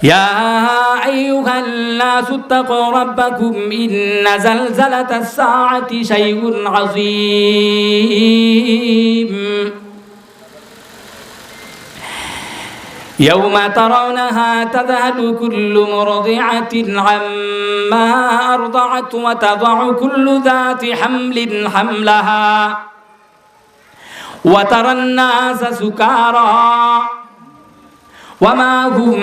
يا أيها الناس اتقوا ربكم إن زلزلة الساعة شيء عظيم يوم ترونها تذهل كل مرضعة عما أرضعت وتضع كل ذات حمل حملها وترى الناس سكارى وما هم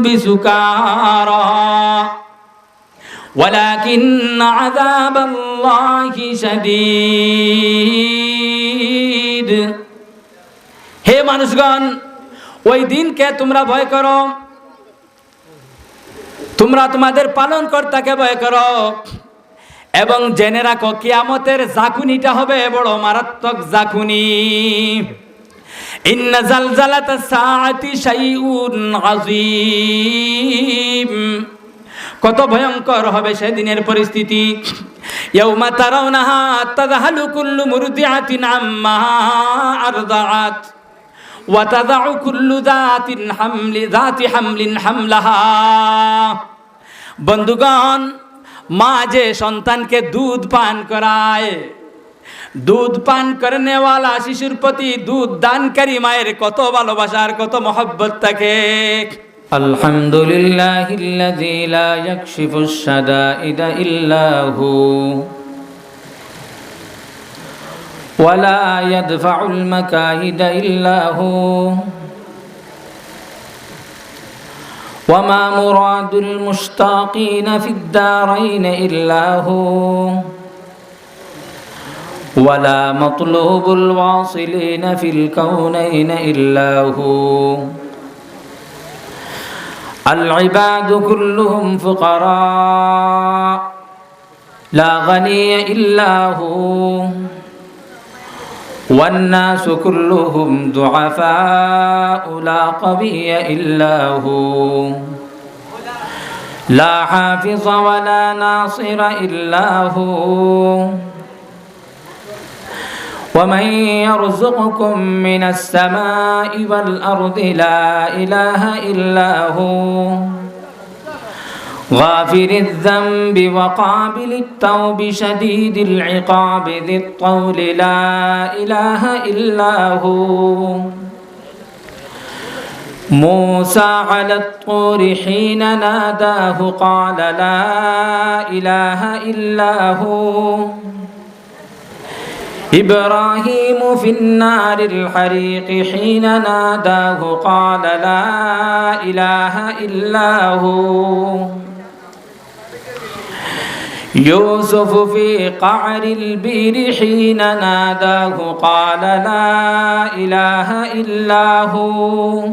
بسكارى ولكن عذاب الله شديد হে মানুষগণ ওই দিনকে তোমরা ভয় করো তোমরা তোমাদের পালনকর্তাকে ভয় করো এবং জেনে রাখো কিয়ামতের জাকুনিটা হবে বড় মারাত্মক জাকুনি ইন্না জালজালাতাস সাআতি শাইউন আযীম কত ভয়ঙ্কর হবে সেদিনের পরিস্থিতি ইয়াউমা তারাউনাহা তাযহালু কুল্লু মুরদিআতিন আম্মা আরদাআত ওয়া তাযউ কুল্লু যাতি হামলিন হামলাহা বন্ধুগণ মা যে সন্তানকে দুধ পান করায় दूध पान करने वाला शिशुर प्रति दूध दानकारी माয়ের কত ভালোবাসার কত मोहब्बत থাকে আলহামদুলিল্লাহিল্লাযী লা ইয়াকশিফুশ শাদাইদা ইল্লা হু ওয়া লা ইয়াদফাউল মাকাইদা ইল্লা হু ওয়া মা মুরাদুল মুশতাকিনা ফিদ দারাইন ইল্লা হু ولا مطلوب الواصلين في الكونين إلا هو العباد كلهم فقراء لا غني إلا هو والناس كلهم ضعفاء لا قوي إلا هو لا حافظ ولا ناصر إلا هو ومن يرزقكم من السماء والأرض لا إله إلا هو غافر الذنب وقابل التوب شديد العقاب ذي الطول لا إله إلا هو موسى على الطور حين ناداه قال لا إله إلا هو إبراهيم في النار الحريق حين ناداه قال لا إله إلا هو يوسف في قعر البئر حين ناداه قال لا إله إلا هو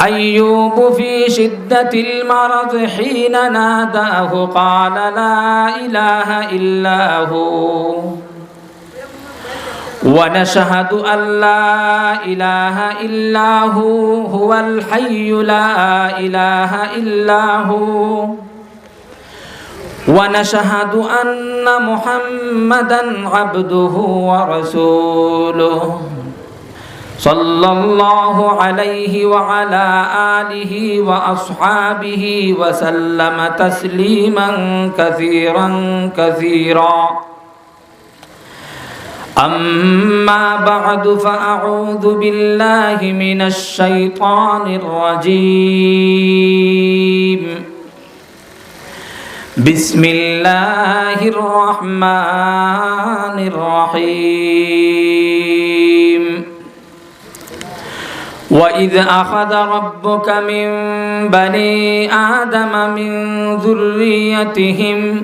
أيوب في شدة المرض حين ناداه قال لا إله إلا هو ونشهد أن لا إله إلا هو الحي لا إله إلا هو ونشهد أن محمدا عبده ورسوله صلى الله عليه وعلى آله وأصحابه وسلم تسليما كثيرا كثيرا أما بعد فأعوذ بالله من الشيطان الرجيم بسم الله الرحمن الرحيم وإذ أخذ ربك من بني آدم من ذريتهم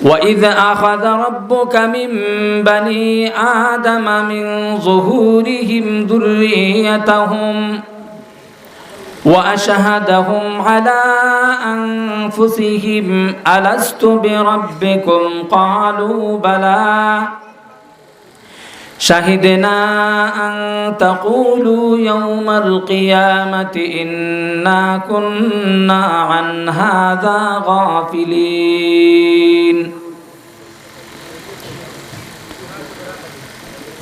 وإذ أخذ ربك من بني آدم من ظهورهم ذريتهم وأشهدهم على أنفسهم ألست بربكم قالوا بلى شهدنا أن تقولوا يوم القيامة إنا كنا عن هذا غافلين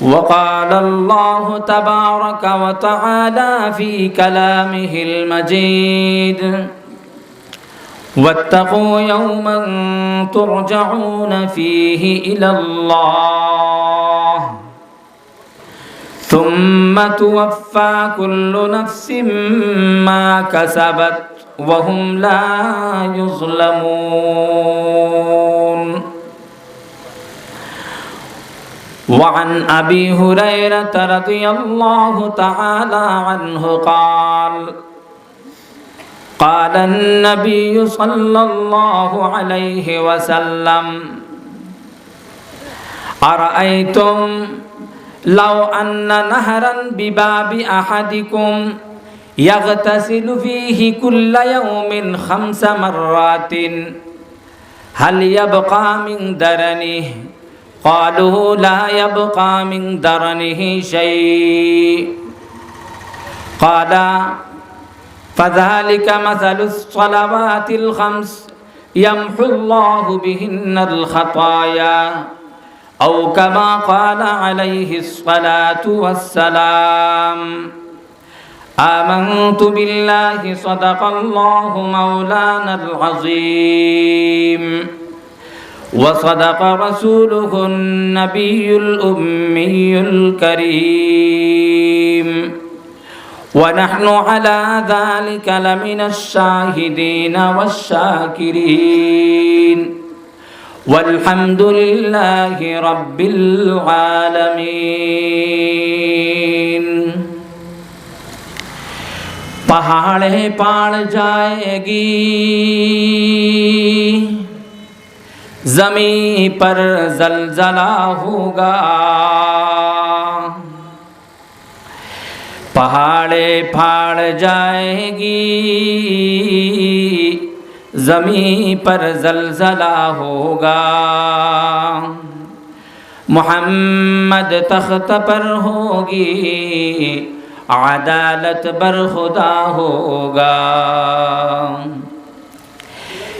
وقال الله تبارك وتعالى في كلامه المجيد واتقوا يوما ترجعون فيه إلى الله ثم توفى كل نفس ما كسبت وهم لا يظلمون وعن أبي هريرة رضي الله تعالى عنه قال قال النبي صلى الله عليه وسلم أرأيتم لو أن نهرا بباب أحدكم يغتسل فيه كل يوم 5 مرات هل يبقى من درنه قالوا لا يبقى من درنه شيء قال فذلك مثل الصلوات الخمس يمحو الله بهن الخطايا أو كما قال عليه الصلاة والسلام آمنت بالله صدق الله مولانا العظيم وصدق رسوله النبي الأمي الكريم ونحن على ذلك لمن الشاهدين والشاكرين والحمد لله رب العالمين पहाड़े पाड़ जाएगी ज़मीं पर ज़लज़ला होगा पहाड़े फाड़ जाएगी ज़मीं पर ज़लज़ला होगा मोहम्मद तख्त पर होगी अदालत बरखुदा होगा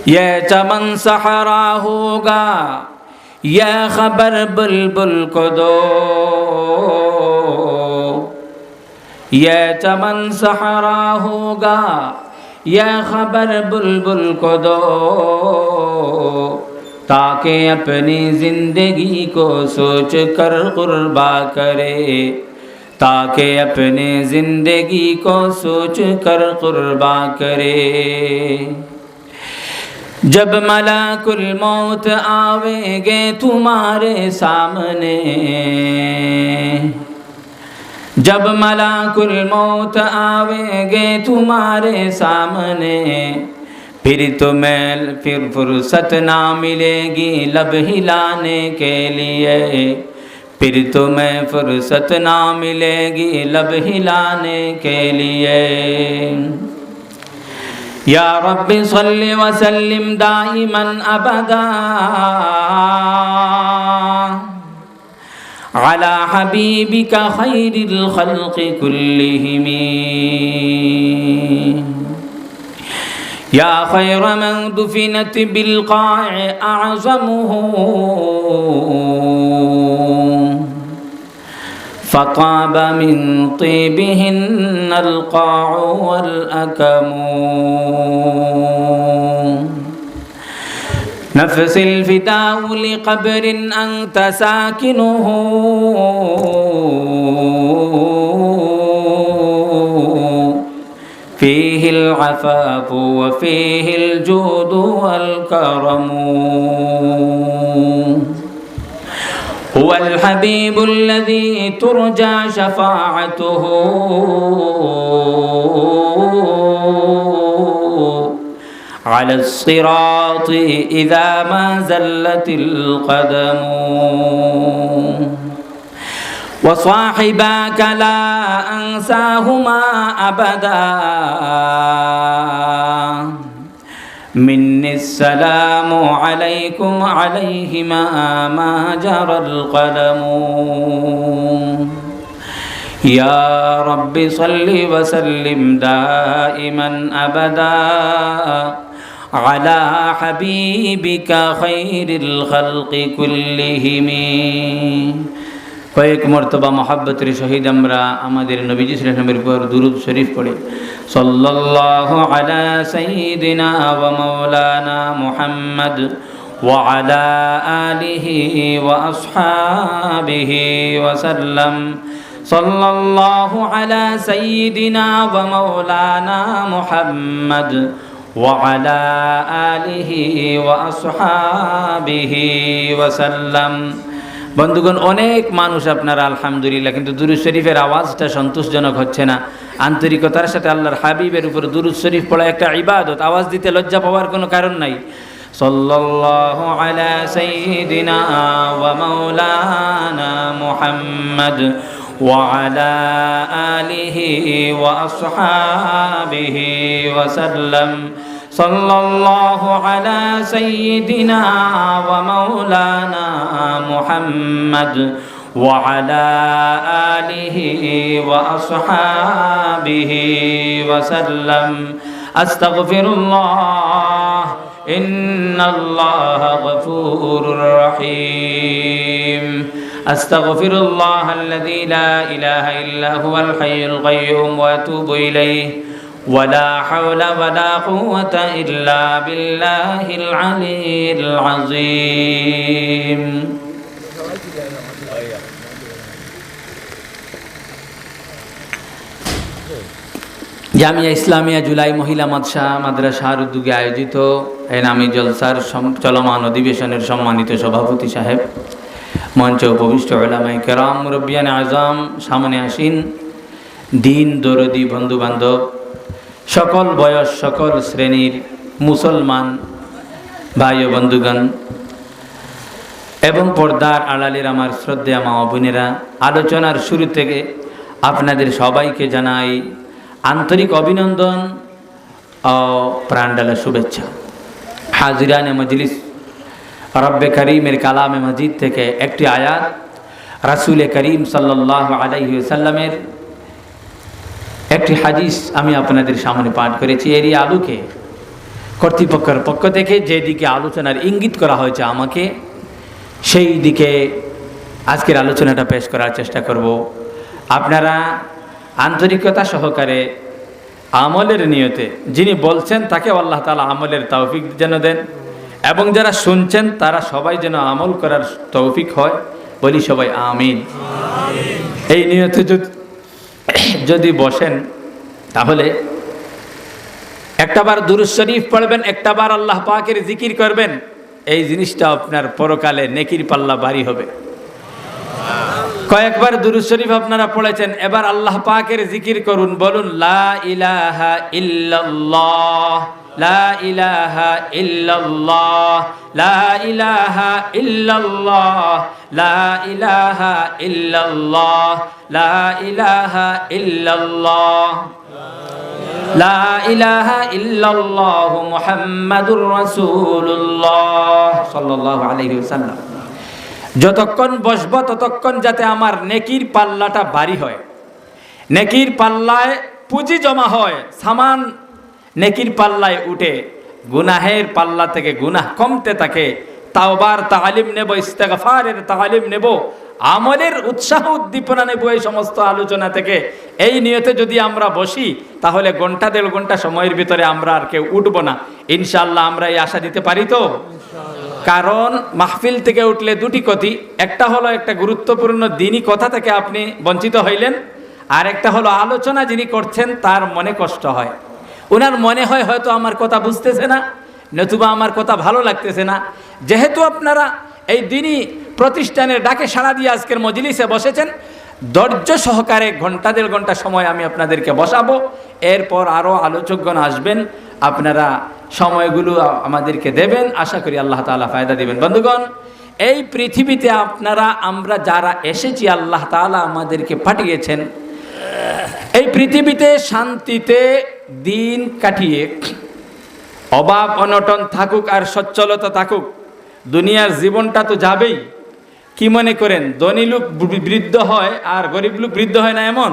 ये चमन सहरा होगा ये खबर बुलबुल को दो ये चमन सहरा होगा ये खबर बुलबुल को दो ताकि अपनी जिंदगी को सोच कर कुर्बा करे ताकि अपने जिंदगी को सोच कर कुर्बा करे जब मलाकुल मौत आवेंगे तुम्हारे सामने जब मलाकुल मौत आवेंगे तुम्हारे सामने फिर फुर्सत ना मिलेगी लब हिलाने के लिए फिर तुम्हें फुर्सत ना मिलेगी लब हिलाने के लिए या रब्बी सल्लि व सल्लिम दाइमन अबदा अला हबीबिका खैरिल खल्क़ि कुल्लिहिम या खैर मन दुफिनत बिलक़ाअ अअज़मुहु फ़ताब मिन तीबिहिन्न अलक़ाअ वलअकम नफ़्सिल फ़िदाउ लिक़ब्रिन अंत साकिनुहु फ़ीहिल अफ़ाफ़ु व फ़ीहिल जूदु वल करमु हुवल हबीबुल्लज़ी तुरजा शफ़ाअतुहु अलस्सिराति इज़ा मा ज़ल्लतिल क़दमु वसाहिबाक ला अंसाहुमा अबदा मिन्निस्सलामु अलैकुम अलैहिमा मा जरल क़लमु या रब्बि सल्लि व सल्लिम दाइमन अबदा अला हबीबिका खैरिल खल्क़ि कुल्लिहिम কয়েক মর্তবা মহাব্বতের সহিত আমরা আমাদের নবীজি সাল্লাল্লাহু আলাইহি ওয়াসাল্লামের উপর দুরূদ শরীফ পড়ি। সাল্লাল্লাহু আলা সাইয়্যিদিনা ওয়া মাওলানা মুহাম্মদ ওয়া আলা আলিহি ওয়া আসহাবিহি ওয়া সাল্লাম। সাল্লাল্লাহু আলা সাইয়্যিদিনা ওয়া মাওলানা মুহাম্মদ ওয়া আলা আলিহি ওয়া আসহাবিহি ওয়া সাল্লাম। বন্ধুগণ, অনেক মানুষ আপনারা আলহামদুলিল্লাহ, কিন্তু দুরূদ শরীফের আওয়াজটা সন্তোষজনক হচ্ছে না। আন্তরিকতার সাথে আল্লাহর হাবিবের উপর দুরূদ শরীফ পড়া একটা ইবাদত, আওয়াজ দিতে লজ্জা পাওয়ার কোনো কারণ নাই। সাল্লাল্লাহু আলা সাইয়্যিদিনা ওয়া মাওলানা মুহাম্মদ ওয়া আলা আলিহি ওয়া আসহাবিহি ওয়া সাল্লাম। সাল্লাল্লাহু আলা সাইয়্যিদিনা ওয়া মাওলানা মুহাম্মদ ওয়া আলা আলিহি ওয়া আসহাবিহি ওয়া সাল্লাম। আস্তাগফিরুল্লাহ ইন্নাল্লাহা গফুরুর রহিম। আস্তাগফিরুল্লাহ আল্লাযী লা ইলাহা ইল্লা হুয়াল হাইয়ুল কাইয়্যুম ওয়া আতুবু ইলাইহি ولا حول ولا قوة إلا بالله العلي العظيم। জামিয়া ইসলামিয়া জুলাই মহিলা মাদ্রাসার উদ্যোগে আয়োজিত এনামি জলসার চলমান অধিবেশনের সম্মানিত সভাপতি সাহেব, মঞ্চে উপবিষ্ট উলামায়ে কেরাম, মুরব্বিয়ানে আজম, সামনে আসীন দিন দরদি বন্ধু বান্ধব, সকল বয়স সকল শ্রেণীর মুসলমান ভাই ও বন্ধুগণ এবং পর্দার আড়ালের আমার শ্রদ্ধেয় মা ও বোনেরা, আলোচনার শুরু থেকে আপনাদের সবাইকে জানাই আন্তরিক অভিনন্দন ও প্রাণঢালা শুভেচ্ছা। হাজিরানে মজলিস, রব্বে করিমের কালামে মজিদ থেকে একটি আয়াত রাসূল করিম সাল্লাল্লাহু আলাইহি ওয়াসাল্লামের একটি হাদিস আমি আপনাদের সামনে পাঠ করেছি। এরই আলোকে কর্তৃপক্ষের পক্ষ থেকে যেদিকে আলোচনার ইঙ্গিত করা হয়েছে আমাকে, সেই দিকে আজকের আলোচনাটা পেশ করার চেষ্টা করব। আপনারা আন্তরিকতা সহকারে আমলের নিয়তে, যিনি বলছেন তাকে আল্লাহ তাআলা আমলের তৌফিক যেন দেন, এবং যারা শুনছেন তারা সবাই যেন আমল করার তৌফিক হয়, বলি সবাই আমিন। এই নিয়তে যদি বসেন তাহলে একটাবার দুরূদ শরীফ পড়বেন, একটাবার আল্লাহ পাকের জিকির করবেন। এই জিনিসটা আপনার পরকালে নেকির পাল্লা ভারী হবে। কয়েকবার দুরূদ শরীফ আপনারা পড়েছেন, এবার আল্লাহ পাকের জিকির করুন, বলুন লা ইলাহা ইল্লাল্লাহ, লা ইলাহা ইল্লাল্লাহ, লা ইলাহা ইল্লাল্লাহ, লা ইলাহা ইল্লাল্লাহ, লা ইলাহা ইল্লাল্লাহ, লা ইলাহা ইল্লাল্লাহ মুহাম্মাদুর রাসূলুল্লাহ সাল্লাল্লাহু আলাইহি ওয়াসাল্লাম। যতক্ষণ বসবো ততক্ষণ যাতে আমার নেকির পাল্লাটা ভারী হয়, নেকির পাল্লায় পুঁজি জমা হয়, সামান নেকির পাল্লায় উঠে গুনাহের পাল্লা থেকে গুনাহ কমতে থাকে, তাওবার তালিম নেব, ইস্তেগফারের তালিম নেব, আমলের উৎসাহ উদ্দীপনা নেব। এই সমস্ত আলোচনা থেকে এই নিয়তে যদি আমরা বসি তাহলে ঘন্টা দেড় ঘন্টা সময়ের ভিতরে আমরা আর কেউ উঠবো না ইনশাআল্লাহ। আমরা এই আশা দিতে পারি তো? কারণ মাহফিল থেকে উঠলে দুটি ক্ষতি, একটা হলো একটা গুরুত্বপূর্ণ দিনই কথা থেকে আপনি বঞ্চিত হইলেন, আর একটা হলো আলোচনা যিনি করছেন তার মনে কষ্ট হয়, ওনার মনে হয় হয়তো আমার কথা বুঝতেছে না, নতুবা আমার কথা ভালো লাগতেছে না। যেহেতু আপনারা এই দিনই প্রতিষ্ঠানের ডাকে সাড়া দিয়ে আজকের মজলিসে বসেছেন, ধৈর্য সহকারে ঘন্টা দেড় ঘন্টা সময় আমি আপনাদেরকে বসাবো, এরপর আরও আলোচকগণ আসবেন, আপনারা সময়গুলো আমাদেরকে দেবেন, আশা করি আল্লাহ তাআলা ফায়দা দিবেন। বন্ধুগণ, এই পৃথিবীতে আমরা যারা এসেছি, আল্লাহ তাআলা আমাদেরকে পাঠিয়েছেন এই পৃথিবীতে শান্তিতে দিন কাটিয়ে, অভাব অনটন থাকুক আর সচ্ছলতা থাকুক, দুনিয়ার জীবনটা তো যাবেই। কি মনে করেন ধনী লোক বৃদ্ধ হয় আর গরিব লোক বৃদ্ধ হয় না এমন?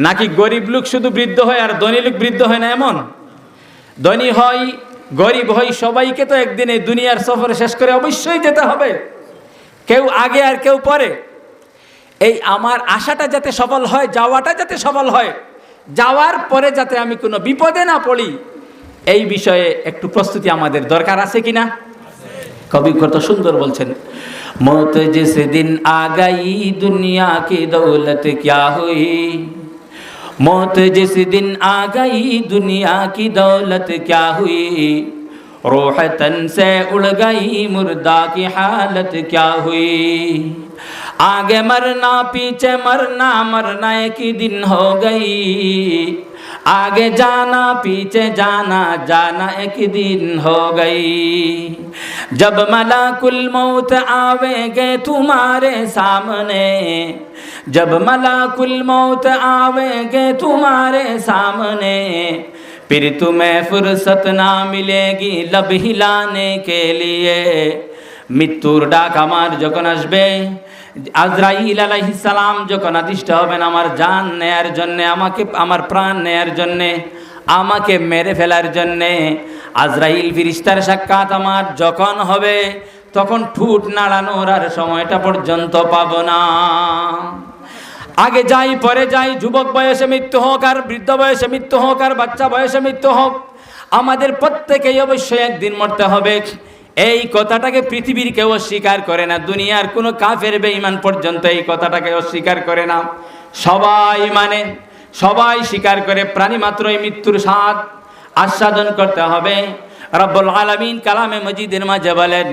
নাকি গরিব লোক শুধু বৃদ্ধ হয় আর ধনী লোক বৃদ্ধ হয় না এমন? ধনী হয় গরিব হয় সবাইকে তো একদিন এই দুনিয়ার সফর শেষ করে অবশ্যই যেতে হবে, কেউ আগে আর কেউ পরে। এই আমার আশাটা যাতে সফল হয়, যাওয়াটা যাতে সফল হয়, যাওয়ার পরে যাতে আমি কোনো বিপদে না পড়ি, এই বিষয়ে একটু প্রস্তুতি আমাদের দরকার আছে কিনা? কবি কত সুন্দর বলছেন, মৌত জিস দিন আ গই দুনিয়া কি দৌলত ক্যা হুই, मौत जिस दिन आ गई दुनिया की दौलत क्या हुई, रूह तन से उड़ गई मुर्दा की हालत क्या हुई, आगे मरना पीछे मरना, मरना एक ही दिन हो गई, आगे जाना पीछे जाना, जाना एक ही दिन हो गई, जब मलाकुल मौत आवेंगे तुम्हारे सामने, जब मलाकुल मौत आवेंगे तुम्हारे सामने, फिर तुम्हें फुर्सत ना मिलेगी लब हिलाने के लिए, মৃত্যুর ডাক আমার যখন আসবে, আজরাইল আলাইহিস সালাম যখন আদিষ্ট হবেন আমার জান নেয়ার জন্য, আমাকে আমার প্রাণ নেয়ার জন্য, আমাকে মেরে ফেলার জন্য, আজরাইল ফেরেশতার সাক্ষাৎ আমার যখন হবে, তখন ঠুট নাড়ানোর আর সময়টা পর্যন্ত পাবো না। আগে যাই পরে যাই, যুবক বয়সে মৃত্যু হোক আর বৃদ্ধ বয়সে মৃত্যু হোক আর বাচ্চা বয়সে মৃত্যু হোক, আমাদের প্রত্যেকেই অবশ্যই একদিন মরতে হবে। এই কথাটাকে পৃথিবীর কেউ অস্বীকার করে না, দুনিয়ার কোনো কাফের বেঈমান পর্যন্ত এই কথাটাকে অস্বীকার করে না, সবাই মানে, সবাই স্বীকার করে। প্রাণী মাত্রই মৃত্যুর স্বাদ আস্বাদন করতে হবে। রব্বুল আলামিন কালামে মজিদের মাঝে বলেন,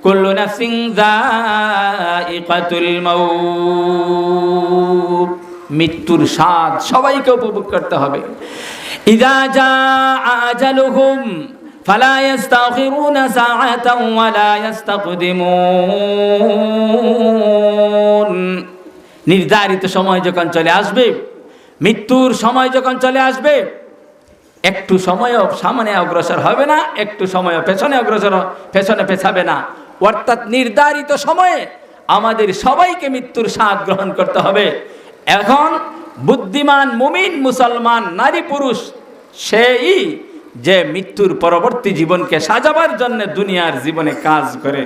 কুল্লু নাফসিন যায়িকাতুল মাউত, মৃত্যুর স্বাদ সবাইকে উপভোগ করতে হবে। ইযা জাআ আজালুহুম ফালা ইস্তাখিরুনা সাআতান ওয়ালা ইস্তাকদিমুন, নির্ধারিত সময় যখন চলে আসবে, মৃত্যুর সময় যখন চলে আসবে, একটু সময়ও সামনে অগ্রসর হবে না, একটু সময়ও পেছনে পেছনে পেছাবে না, অর্থাৎ নির্ধারিত সময়ে আমাদের সবাইকে মৃত্যুর স্বাদ গ্রহণ করতে হবে। এখন বুদ্ধিমান মুমিন মুসলমান নারী পুরুষ সেই যে মৃত্যুর পরবর্তী জীবনকে সাজাবার জন্য দুনিয়ার জীবনে কাজ করে।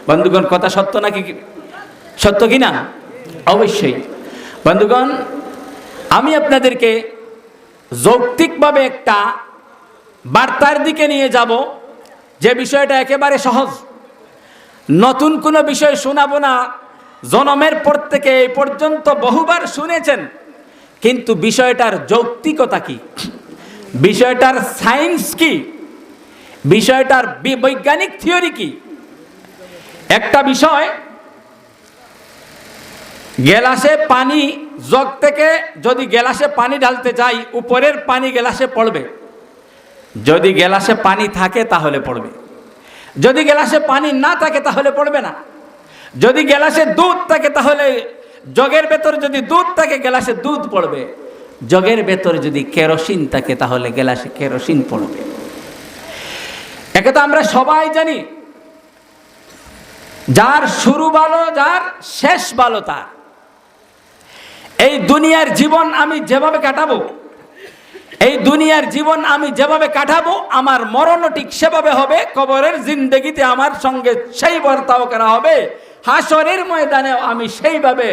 বন্ধুগণ, কথা সত্য নাকি, সত্য কি না? অবশ্যই। বন্ধুগণ, আমি আপনাদেরকে যৌক্তিকভাবে একটা বার্তার দিকে নিয়ে যাব, যে বিষয়টা একেবারে সহজ, নতুন কোনো বিষয় শোনাবো না, জন্মের পর থেকে এই পর্যন্ত বহুবার শুনেছেন, কিন্তু বিষয়টার যৌক্তিকতা কি, বিষয়টার সায়েন্স কি, বিষয়টার বৈজ্ঞানিক থিওরি কি। একটা বিষয়, গ্লাসে পানি, জগ থেকে যদি গ্লাসে পানি ঢালতে যাই, উপরের পানি গ্লাসে পড়বে, যদি গ্লাসে পানি থাকে তাহলে পড়বে, যদি গ্লাসে পানি না থাকে তাহলে পড়বে না, যদি গ্লাসে দুধ থাকে তাহলে জগের ভেতর যদি দুধ থাকে গ্লাসে দুধ পড়বে, জগের ভেতর যদি কেরোসিন থাকে তাহলে গ্লাসে কেরোসিন পড়বে। একে তো আমরা সবাই জানি, যার শুরু ভালো যার শেষ ভালো তার। এই দুনিয়ার জীবন আমি যেভাবে কাটাবো, এই দুনিয়ার জীবন আমি যেভাবে কাটাবো, আমার মরণও ঠিক সেভাবে হবে। কবরের জিন্দেগিতে আমার সঙ্গে সেই বর্তাও করা হবে, হাসরের ময়দানেও আমি সেইভাবে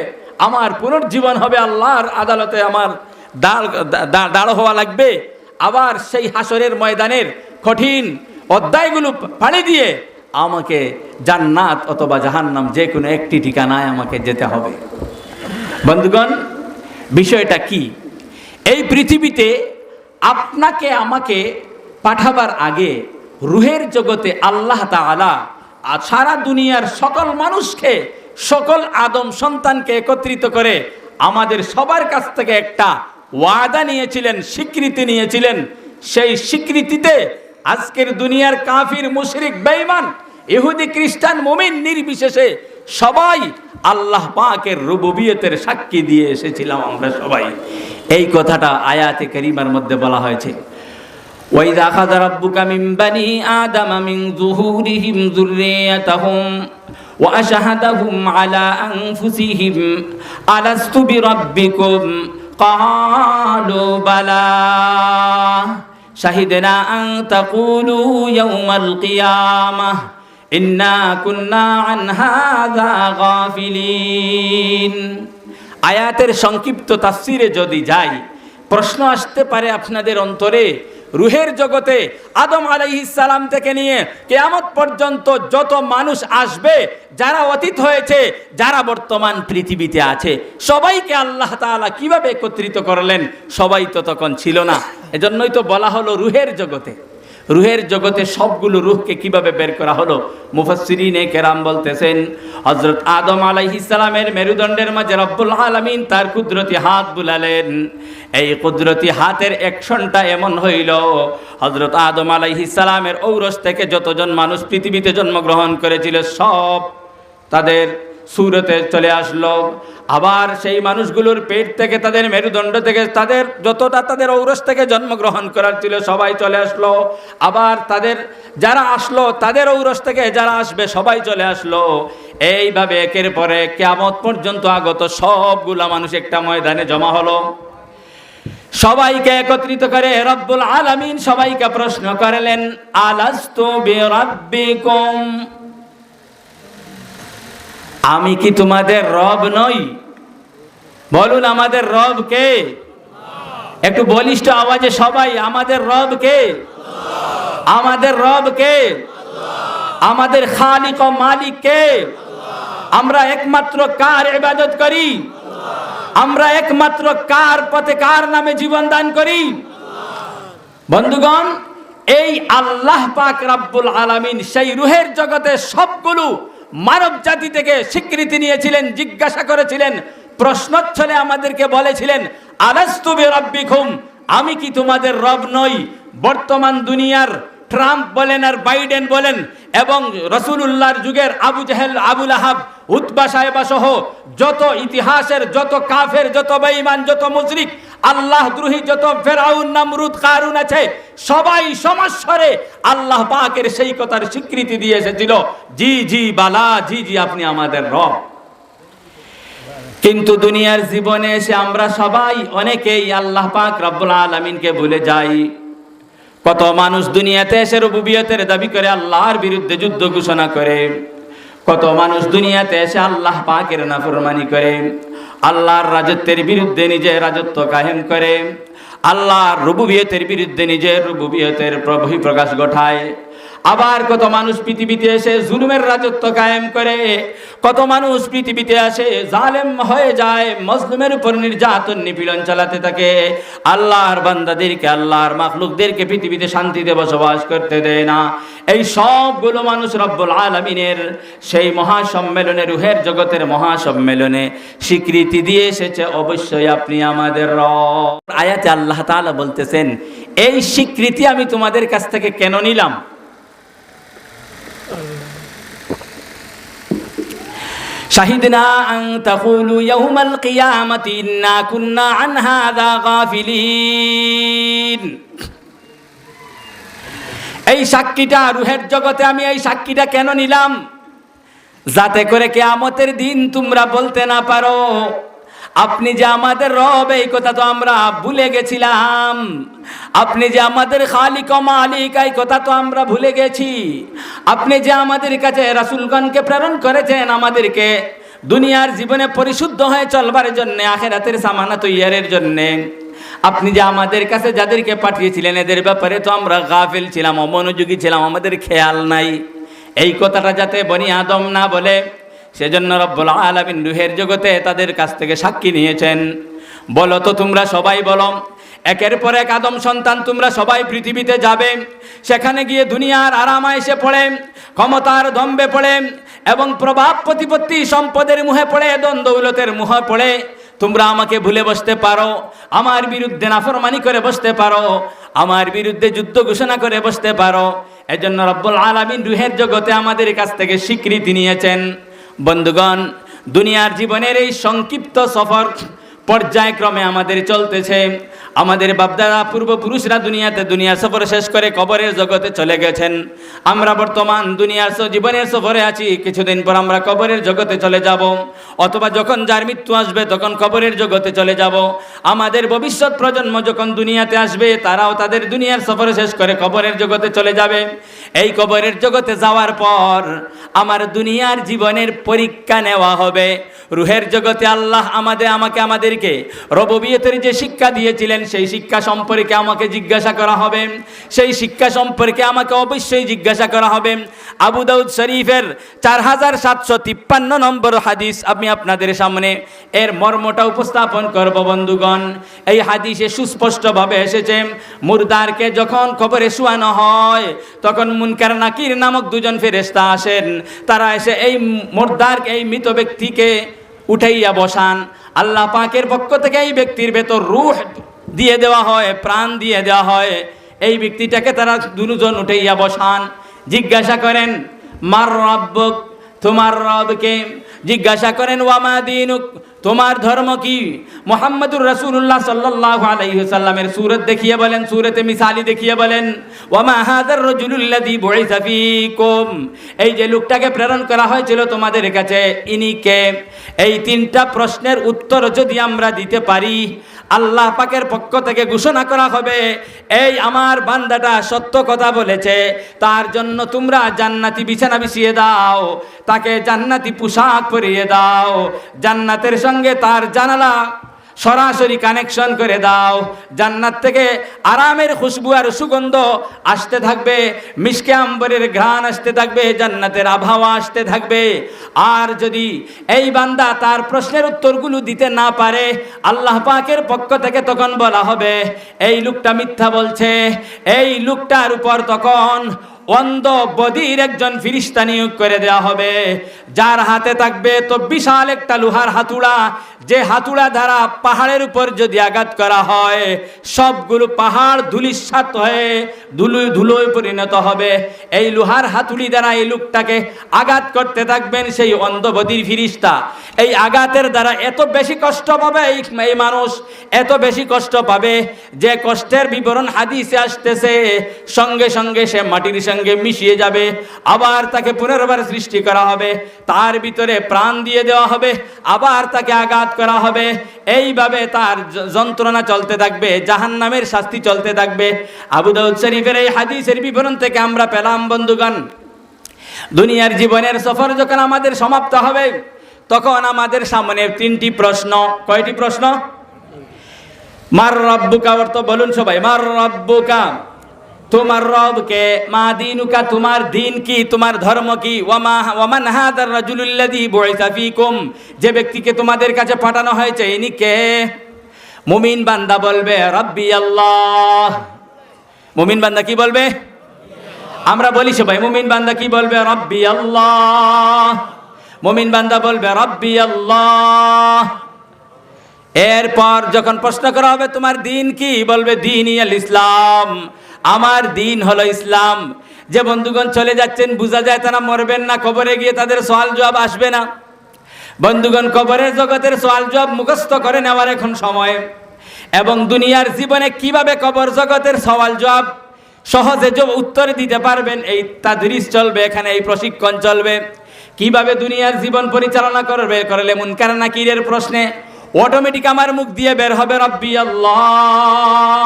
আমার পুনর্জীবন হবে, আল্লাহর আদালতে আমার দাঁড় হওয়া লাগবে। আবার সেই হাসরের ময়দানের কঠিন অধ্যায়গুলো পাড়ি দিয়ে আমাকে জান্নাত অথবা জাহান্নাম যে কোনো একটি ঠিকানায় আমাকে যেতে হবে। বন্ধুগণ, বিষয়টা কি, এই পৃথিবীতে আপনাকে আমাকে পাঠাবার আগে রুহের জগতে আল্লাহ তাআলা সারা দুনিয়ার সকল মানুষকে, সকল আদম সন্তানকে একত্রিত করে আমাদের সবার কাছ থেকে একটা ওয়াদা নিয়েছিলেন, স্বীকৃতি নিয়েছিলেন। সেই স্বীকৃতিতে আজকের দুনিয়ার কাফির, মুশরিক, বেঈমান, ইহুদি, খ্রিস্টান, মুমিন নির্বিশেষে সবাই আল্লাহ পাকের রুবুবিয়তের সাক্ষী দিয়ে এসেছিলাম আমরা সবাই। এই কথাটা আয়াতে কারিমার মধ্যে বলা হয়েছে, ওয়াইযা আখাযা রাব্বুকা মিন বানি আদামা মিন যুহুরিহিম যুররিয়াতাহুম ওয়া আশহাদাহুম আলা আনফুসিহিম আলাস্তু বিরাব্বিকুম ক্বালু বালা শাহিদনা আন তাকুলু ইয়াওমাল কিয়ামাহ ইন্না কুন্না আন হাযা গাফিলিন। আয়াতের সংক্ষিপ্ত তাফসিরে যদি যাই, প্রশ্ন আসতে পারে আপনাদের অন্তরে, রুহের জগতে আদম আলাইহিস সালাম থেকে নিয়ে কিয়ামত পর্যন্ত যত মানুষ আসবে, যারা অতীত হয়েছে, যারা বর্তমান পৃথিবীতে আছে, সবাইকে আল্লাহ তাআলা কিভাবে একত্রিত করলেন? সবাই তো তখন ছিল না। এজন্যই তো বলা হলো রুহের জগতে। রুহের জগতে সবগুলো রুহকে কিভাবে বের করা হলো? মুফাসসিরিনে কেরাম বলতেছেন, হযরত আদম আলাইহিস সালামের মেরুদণ্ডের মাঝে রব্বুল আলামিন তার কুদরতি হাত বুলালেন। এই কুদরতি হাতের অ্যাকশনটা এমন হইল, হযরত আদম আলাইহিস সালামের ঔরস থেকে যতজন মানুষ পৃথিবীতে জন্মগ্রহণ করেছিল সব তাদের সুরতে চলে আসলো। আবার সেই মানুষগুলোর পেট থেকে, তাদের মেরুদণ্ড থেকে, তাদের যতটা তাদের ঔরস থেকে জন্মগ্রহণ করার ছিল সবাই চলে আসলো। আবার তাদের যারা আসলো, তাদের ঔরস থেকে যারা আসবে সবাই চলে আসলো। এইভাবে একের পরে কিয়ামত পর্যন্ত আগত সবগুলা মানুষ একটা ময়দানে জমা হলো। সবাইকে একত্রিত করে রব্বুল আলামিন সবাইকে প্রশ্ন করলেন, আলাস্তু বিরাব্বিকুম, আমি কি তোমাদের রব নই? বলুন, আমাদের রব কে? একটু বলিষ্ঠ আওয়াজে সবাই, আমাদের রব কে? আমাদের রব কে? আমাদের খালিক ও মালিক কে? আমরা একমাত্র কার ইবাদত করি? আমরা একমাত্র কার পথে, কার নামে জীবন দান করি? বন্ধুগণ, এই আল্লাহ পাক রব্বুল আলামিন সেই রুহের জগতে সবগুলো মানব জাতি থেকে স্বীকৃতি নিয়েছিলেন, জিজ্ঞাসা করেছিলেন, প্রশ্নচ্ছলে আমাদেরকে বলেছিলেন, আলাস্তু বিরাব্বিকুম, আমি কি তোমাদের রব নই? বর্তমান দুনিয়ার ট্রাম্প বলেন আর বাইডেন বলেন এবং রাসূলুল্লাহর যুগের আবু জাহেল, আবু লাহাব, উতবা সাহেবা সহ যত ইতিহাসের যত কাফের, যত বেঈমান, যত মুশরিক, আল্লাহ দ্রোহী যত ফেরাউন, নমরুদ, কারুন আছে, সবাই সমস্বরে আল্লাহ পাকের সেই কথার স্বীকৃতি দিয়ে এসেছিল, জি জি বালা, জি জি আপনি আমাদের রব। কিন্তু দুনিয়ার জীবনে এসে আমরা সবাই অনেকেই আল্লাহ পাক রব্বুল আলামিনকে ভুলে যাই। কত মানুষ দুনিয়াতে এসে রুবুবিয়তের দাবি করে আল্লাহর বিরুদ্ধে যুদ্ধ ঘোষণা করে। কত মানুষ দুনিয়াতে এসে আল্লাহ পাকের নাফরমানি করে, আল্লাহর রাজত্বের বিরুদ্ধে নিজের রাজত্ব কায়েম করে, আল্লাহর রুবুবিয়তের বিরুদ্ধে নিজের রুবুবিয়তের বহিঃপ্রকাশ ঘটায়। আবার কত মানুষ পৃথিবীতে এসে জুলুমের রাজত্ব কায়েম করে। কত মানুষ পৃথিবীতে আসে জালেম হয়ে যায়, মজলুমের উপর নির্যাতন নিপীড়ন চালাতে থাকে, আল্লাহর বান্দাদেরকে, আল্লাহর মাখলুকদেরকে পৃথিবীতে শান্তিতে বসবাস করতে দেয় না। এই সবগুলো মানুষ রব্বুল আলামিনের সেই মহাসম্মেলনে, রুহের জগতের মহাসম্মেলনে স্বীকৃতি দিয়ে এসেছে, অবশ্যই আপনি আমাদের রব। আয়াতে আল্লাহ তাআলা বলতেছেন, এই স্বীকৃতি আমি তোমাদের কাছ থেকে কেন নিলাম? শাহিদনা আন তাকুলু ইয়াউমাল কিয়ামাতি ইন্না কুন্না আন হাযা গাফিলিন। এই সাক্ষীটা রুহের জগতে আমি এই সাক্ষীটা কেন নিলাম? যাতে করে কিয়ামতের দিন তোমরা বলতে না পারো, আপনি যে আমাদের রব এই কথা তো আমরা ভুলে গেছিলাম, আপনি যে আমাদের খালিক ও মালিক এই কথা তো আমরা ভুলে গেছি, আপনি যে আমাদের কাছে রাসূলগণকে প্রেরণ করেছেন আমাদেরকে দুনিয়ার জীবনে পরিশুদ্ধ হয়ে চলবার জন্য, আখিরাতের সামানা তৈয়ারের জন্য, আপনি যে আমাদের কাছে যাদেরকে পাঠিয়েছিলেন এদের ব্যাপারে তো আমরা গাফিল ছিলাম, অমনোযোগী ছিলাম, আমাদের খেয়াল নাই। এই কথাটা যাতে বনি আদম না বলে, সেজন্য রব্বুল আলামিন রুহের জগতে তাদের কাছ থেকে সাক্ষী নিয়েছেন। বলো তো তোমরা সবাই বলো, একের পর এক আদম সন্তান তোমরা সবাই পৃথিবীতে যাবে, সেখানে গিয়ে দুনিয়ার আরামায়েশে পড়ে, ক্ষমতার দম্বে পড়ে এবং প্রভাব প্রতিপত্তি সম্পদের মুহে পড়ে, ধন দৌলতের মুহে পড়ে তোমরা আমাকে ভুলে বসতে পারো, আমার বিরুদ্ধে নাফরমানি করে বসতে পারো, আমার বিরুদ্ধে যুদ্ধ ঘোষণা করে বসতে পারো। এজন্য রব্বুল আলামিন রুহের জগতে আমাদের কাছ থেকে স্বীকৃতি নিয়েছেন। বন্ধুগণ, দুনিয়ার জীবনের এই সংক্ষিপ্ত সফর পর্যায়ক্রমে আমাদের চলতেছে। আমাদের বাপদাদা পূর্বপুরুষরা দুনিয়া সফর শেষ করে কবরের জগতে চলে গেছেন। আমরা বর্তমান দুনিয়ার জীবনের সফরে আছি, কিছুদিন পর আমরা কবরের জগতে চলে যাব, অথবা যখন যার মৃত্যু আসবে তখন কবরের জগতে চলে যাব। আমাদের ভবিষ্যৎ প্রজন্ম যখন দুনিয়াতে আসবে তারাও তাদের দুনিয়ার সফরে শেষ করে কবরের জগতে চলে যাবে। এই কবরের জগতে যাওয়ার পর আমার দুনিয়ার জীবনের পরীক্ষা নেওয়া হবে। রুহের জগতে আল্লাহ আমাদেরকে রুবুবিয়তের যে শিক্ষা দিয়েছিলেন সেই শিক্ষা সম্পর্কে আমাকে জিজ্ঞাসা করা হবে। সেই শিক্ষা সম্পর্কে আমাকে অবশ্যই জিজ্ঞাসা করা হবে। আবু দাউদ শরীফের 4753 নম্বর হাদিস আমি আপনাদের সামনে এর মর্মটা উপস্থাপন করব বন্ধুগণ। এই হাদিসে সুস্পষ্টভাবে এসেছে, মুরদারকে যখন কবরে শোয়ানো হয় তখন মুনকার নাকির নামক দুজন ফেরেশতা আসেন। তারা এসে এই মুরদারকে, এই মৃত ব্যক্তিকে উঠাইয়া বসান। আল্লাহ পাকের পক্ষ থেকে এই ব্যক্তির ভেতর রূহ দিয়ে দেওয়া হয়, প্রাণ দিয়ে দেওয়া হয়। এই ব্যক্তিটাকে তারা দুজন উঠাইয়া বসান। জিজ্ঞাসা করেন মার রাব্বুক, তোমার রবকে। জিজ্ঞাসা করেন ওয়ামা দীনুক, তোমার ধর্ম কি? মুহাম্মদুর রাসূলুল্লাহ সাল্লাল্লাহু আলাইহি ওয়াসাল্লামের সূরত দেখিয়ে বলেন, সূরতে মিসালি দেখিয়ে বলেন ওয়ামা হাদার রাজুলুল্লাযী বুইসা ফীকুম, এই যে লোকটাকে প্রেরণ করা হয়েছিল তোমাদের কাছে ইনি কে? এই তিনটা প্রশ্নের উত্তর যদি আমরা দিতে পারি আল্লাহ পাকের পক্ষ থেকে ঘোষণা করা হবে এই আমার বান্দাটা সত্য কথা বলেছে, তার জন্য তোমরা জান্নাতি বিছানা বিছিয়ে দাও, তাকে জান্নাতি পোশাক পরিয়ে দাও, জান্নাতের সঙ্গে তার জানালা সরাসরি কানেকশন করে দাও, জান্নাত থেকে আরামের খুশবু আর সুগন্ধ আসতে থাকবে, মিশকে আম্বরের ঘ্রাণ আসতে থাকবে, জান্নাতের আবহাওয়া আসতে থাকবে। আর যদি এই বান্দা তার প্রশ্নের উত্তরগুলো দিতে না পারে আল্লাহ পাকের পক্ষ থেকে তখন বলা হবে এই লোকটা মিথ্যা বলছে। এই লোকটার উপর তখন অন্ধ বধির একজন ফিরিস্তা নিয়োগ করে দেওয়া হবে, যার হাতে থাকবে তো বিশাল একটা লোহার হাতুড়া, যে হাতুড়া দ্বারা পাহাড়ের উপর যদি আঘাত করা হয় সবগুলো পাহাড় ধূলিসাৎ হয়ে ধুলোয় পরিণত হবে। এই লোহার হাতুড়ি দ্বারা এই লোকটাকে আঘাত করতে থাকবেন সেই অন্ধ বধির ফিরিস্তা। এই আঘাতের দ্বারা এত বেশি কষ্ট পাবে এই মানুষ, এত বেশি কষ্ট পাবে যে কষ্টের বিবরণ হাদিসে আসতেছে সঙ্গে সঙ্গে সে মাটির সঙ্গে মিশিয়ে যাবে। আবার তাকে পুনর্বার সৃষ্টি করা হবে, তার ভিতরে প্রাণ দিয়ে দেওয়া হবে, আবার তাকে আঘাত করা হবে। এইভাবে তার যন্ত্রণা চলতে থাকবে, জাহান্নামের শাস্তি চলতে থাকবে। আবু দাউদ শরীফের এই হাদিসের বিবরণ থেকে আমরা পেলাম বন্ধুগণ, দুনিয়ার জীবনের সফর যখন আমাদের সমাপ্ত হবে তখন আমাদের সামনে তিনটি প্রশ্ন। কয়টি প্রশ্ন? মার রাব্বুকা, অর্থ বলুন সবাই, মার রাব্বুকা, তোমার রবকে, মা দীনুকা, তোমার দিন কি, তোমার ধর্ম কি, ওয়ামান হাদার রাজুলুল্লাযী বুইসা ফীকুম, যে ব্যক্তিকে তোমাদের কাছে পাঠানো হয়েছে ইনি কে? মুমিন বান্দা বলবে রাব্বি আল্লাহ। মুমিন বান্দা কি বলবে? আমরা বলি সবাই, মুমিন বান্দা কি বলবে? রাব্বি আল্লাহ। মুমিন বান্দা বলবে রাব্বি আল্লাহ। এরপর যখন প্রশ্ন করা হবে তোমার দিন কি, বলবে দীনি আল ইসলাম, আমার দিন হলো ইসলাম। যে বন্ধুগণ চলে যাচ্ছেন বোঝা যায় তারা মরবেন না, কবরে গিয়ে তাদের সওয়াল জবাব আসবে না। বন্ধুগণ কবরের জগতের সওয়াল জবাব মুখস্থ করে নেওয়ার এখন সময়, এবং দুনিয়ার জীবনে কিভাবে কবর জগতের সওয়াল জবাব সহজে উত্তর দিতে পারবেন এই তাদরিস চলবে, এখানে এই প্রশিক্ষণ চলবে। কিভাবে দুনিয়ার জীবন পরিচালনা করলে মুনকার নাকিরের প্রশ্নে অটোমেটিক আমার মুখ দিয়ে বের হবে রাব্বি আল্লাহ।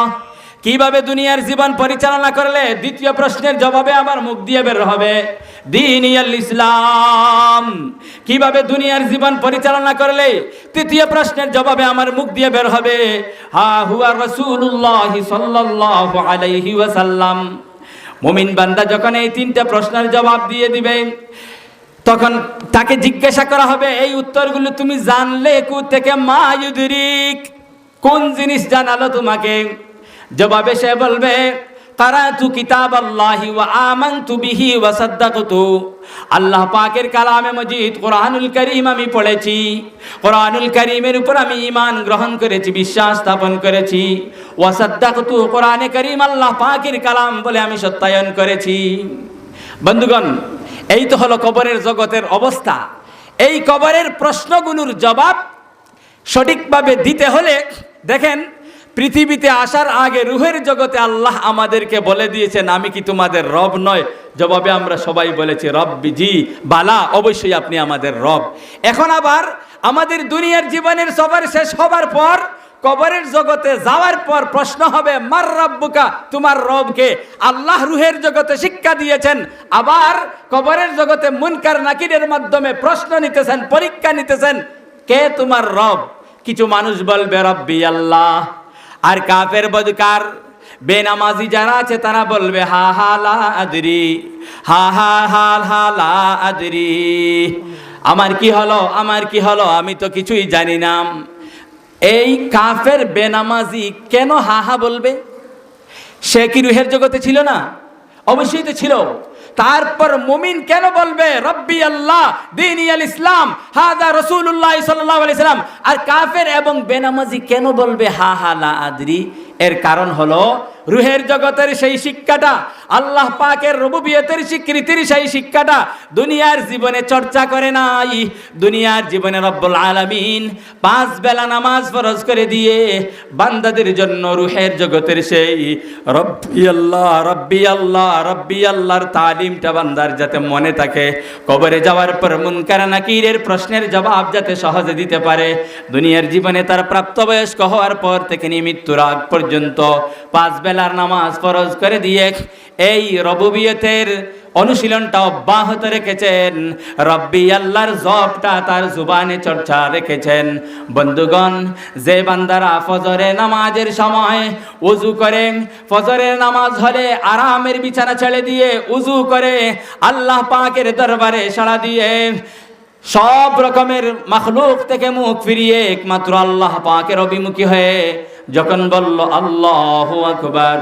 কিভাবে দুনিয়ার জীবন পরিচালনা করলে দ্বিতীয় প্রশ্নের জবাবে আমার মুখ দিয়ে বের হবে দীনি আল ইসলাম। কিভাবে দুনিয়ার জীবন পরিচালনা করলে তৃতীয় প্রশ্নের জবাবে আমার মুখ দিয়ে বের হবে হা হুয়া রাসূলুল্লাহ সাল্লাল্লাহু আলাইহি ওয়াসাল্লাম। মুমিন বান্দা যখন এই তিনটা প্রশ্নের জবাব দিয়ে দিবে তখন তাকে জিজ্ঞাসা করা হবে এই উত্তরগুলো তুমি জানলে কোত্থেকে? মা ইউদরিক, কোন জিনিস জানালো তোমাকে? জবাবে সে বলবে কারাতু কিতাবাল্লাহি ওয়া আমানতু বিহি ওয়া সাদ্দাকতু, আল্লাহ পাকের কালামে মজিদ কোরআনুল কারীম আমি পড়েছি, কোরআনুল কারীমের উপর আমি ঈমান গ্রহণ করেছি, বিশ্বাস স্থাপন করেছি। ওয়া সাদ্দাকতু, কোরআনে কারীম আল্লাহ পাকের কালাম বলে আমি সত্যায়ন করেছি। বন্ধুগণ, এই তো হলো কবরের জগতের অবস্থা। এই কবরের প্রশ্নগুলোর জবাব সঠিকভাবে দিতে হলে দেখেন পৃথিবীতে আসার আগে রুহের জগতে আল্লাহ আমাদেরকে বলে দিয়েছেন আমি কি তোমাদের রব নয়? জবাবে আমরা সবাই বলেছি রব্বি, জি বালা, অবশ্যই আপনি আমাদের রব। এখন আবার আমাদের দুনিয়ার জীবনের সবার শেষ হবার পর কবরের জগতে যাওয়ার পর প্রশ্ন হবে মার রব্বুকা, তোমার রবকে? আল্লাহ রুহের জগতে শিক্ষা দিয়েছেন, আবার কবরের জগতে মুনকার নাকিরের মাধ্যমে প্রশ্ন নিতেছেন, পরীক্ষা নিতেছেন, কে তোমার রব? কিছু মানুষ বলবে রব্বি আল্লাহ, আর কাফের বদকার বেনামাজি যারা আছে তারা বলবে হা হা লা আদরি, হা হা হা হা লা আদরি, আমার কি হলো, আমার কি হলো, আমি তো কিছুই জানি না। এই কাফের বেনামাজি কেন হা হা বলবে? সে কি রুহের জগতে ছিল না? অবশ্যই তো ছিল। তারপর মুমিন কেন বলবে রব্বি আল্লাহ দীনি আল ইসলাম হাদা রাসূলুল্লাহ সাল্লাল্লাহু আলাইহি সাল্লাম? আর কাফের এবং বেনামাজি কেন বলবে হা হা লা আদরি? এর কারণ হলো রুহের জগতের সেই শিক্ষাটা, আল্লাহ পাকের রুবুবিয়তের স্বীকৃতির সেই শিক্ষাটা দুনিয়ার জীবনে চর্চা করে নাই। দুনিয়ার জীবনে রব্বুল আলামিন 5 বেলা নামাজ ফরজ করে দিয়ে বান্দাদের জন্য রুহের জগতের সেই রব্বি আল্লাহ রব্বি আল্লাহ রব্বি আল্লাহর তালিমটা বান্দার যাতে মনে থাকে, কবরে যাওয়ার পর মুনকার নাকিরের প্রশ্নের জবাব যাতে সহজে দিতে পারে। দুনিয়ার জীবনে তার প্রাপ্তবয়স্ক হওয়ার পর থেকে মৃত্যুর আগ পর্যন্ত 5 বেলার নামাজ ফরজ করে দিয়ে এই রুবুবিয়তের অনুশীলনটা অব্যাহত রেখেছেন, রব্বি আল্লাহর জবটা তার জুবানে চর্চা রেখেছেন। বন্ধুগণ, যে বান্দারা ফজরে নামাজের সময় উজু করে, ফজরের নামাজ হলে আরামের বিছানা ছেড়ে দিয়ে উজু করে আল্লাহ পাকের দরবারে সাড়া দিয়ে সব রকমের মাখলুক থেকে মুখ ফিরিয়ে একমাত্র আল্লাহ পাকের অভিমুখী হয়ে যখন বলল আল্লাহু আকবার,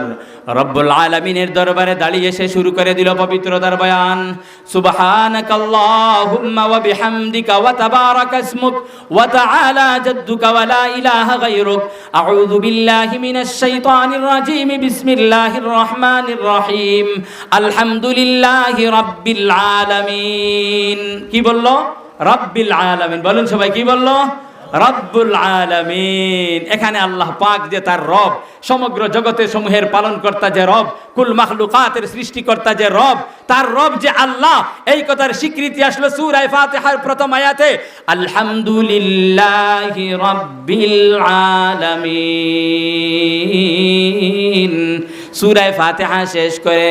রব্বুল আলামিনের দরবারে দাঁড়িয়ে সে শুরু করে দিল পবিত্রতার বয়ান। সুবহানাকাল্লাহুম্মা ওয়া বিহামদিকা ওয়া তাবারাকা ইসমুক ওয়া তাআলা জাদ্দুকা ওয়া লা ইলাহা গায়রুক, আউযু বিল্লাহি মিনাশ শাইতানির রাজীম, বিসমিল্লাহির রহমানির রহিম, আলহামদুলিল্লাহি রাব্বিল আলামিন। কি বলল? রাব্বিল আলামিন। বলুন সবাই, কি বলল? রব্বুল আলামিন। এখানে আল্লাহ পাক যে তার রব, সমগ্র জগতের সমূহের পালনকর্তা যে রব, কুল মাখলুকাতের সৃষ্টিকর্তা যে রব, তার রব যে আল্লাহ, এই কথার স্বীকৃতি আসলো সূরা ফাতিহার প্রথম আয়াতে, আলহামদুলিল্লাহি রাব্বিল আলামিন। সূরা ফাতিহা শেষ করে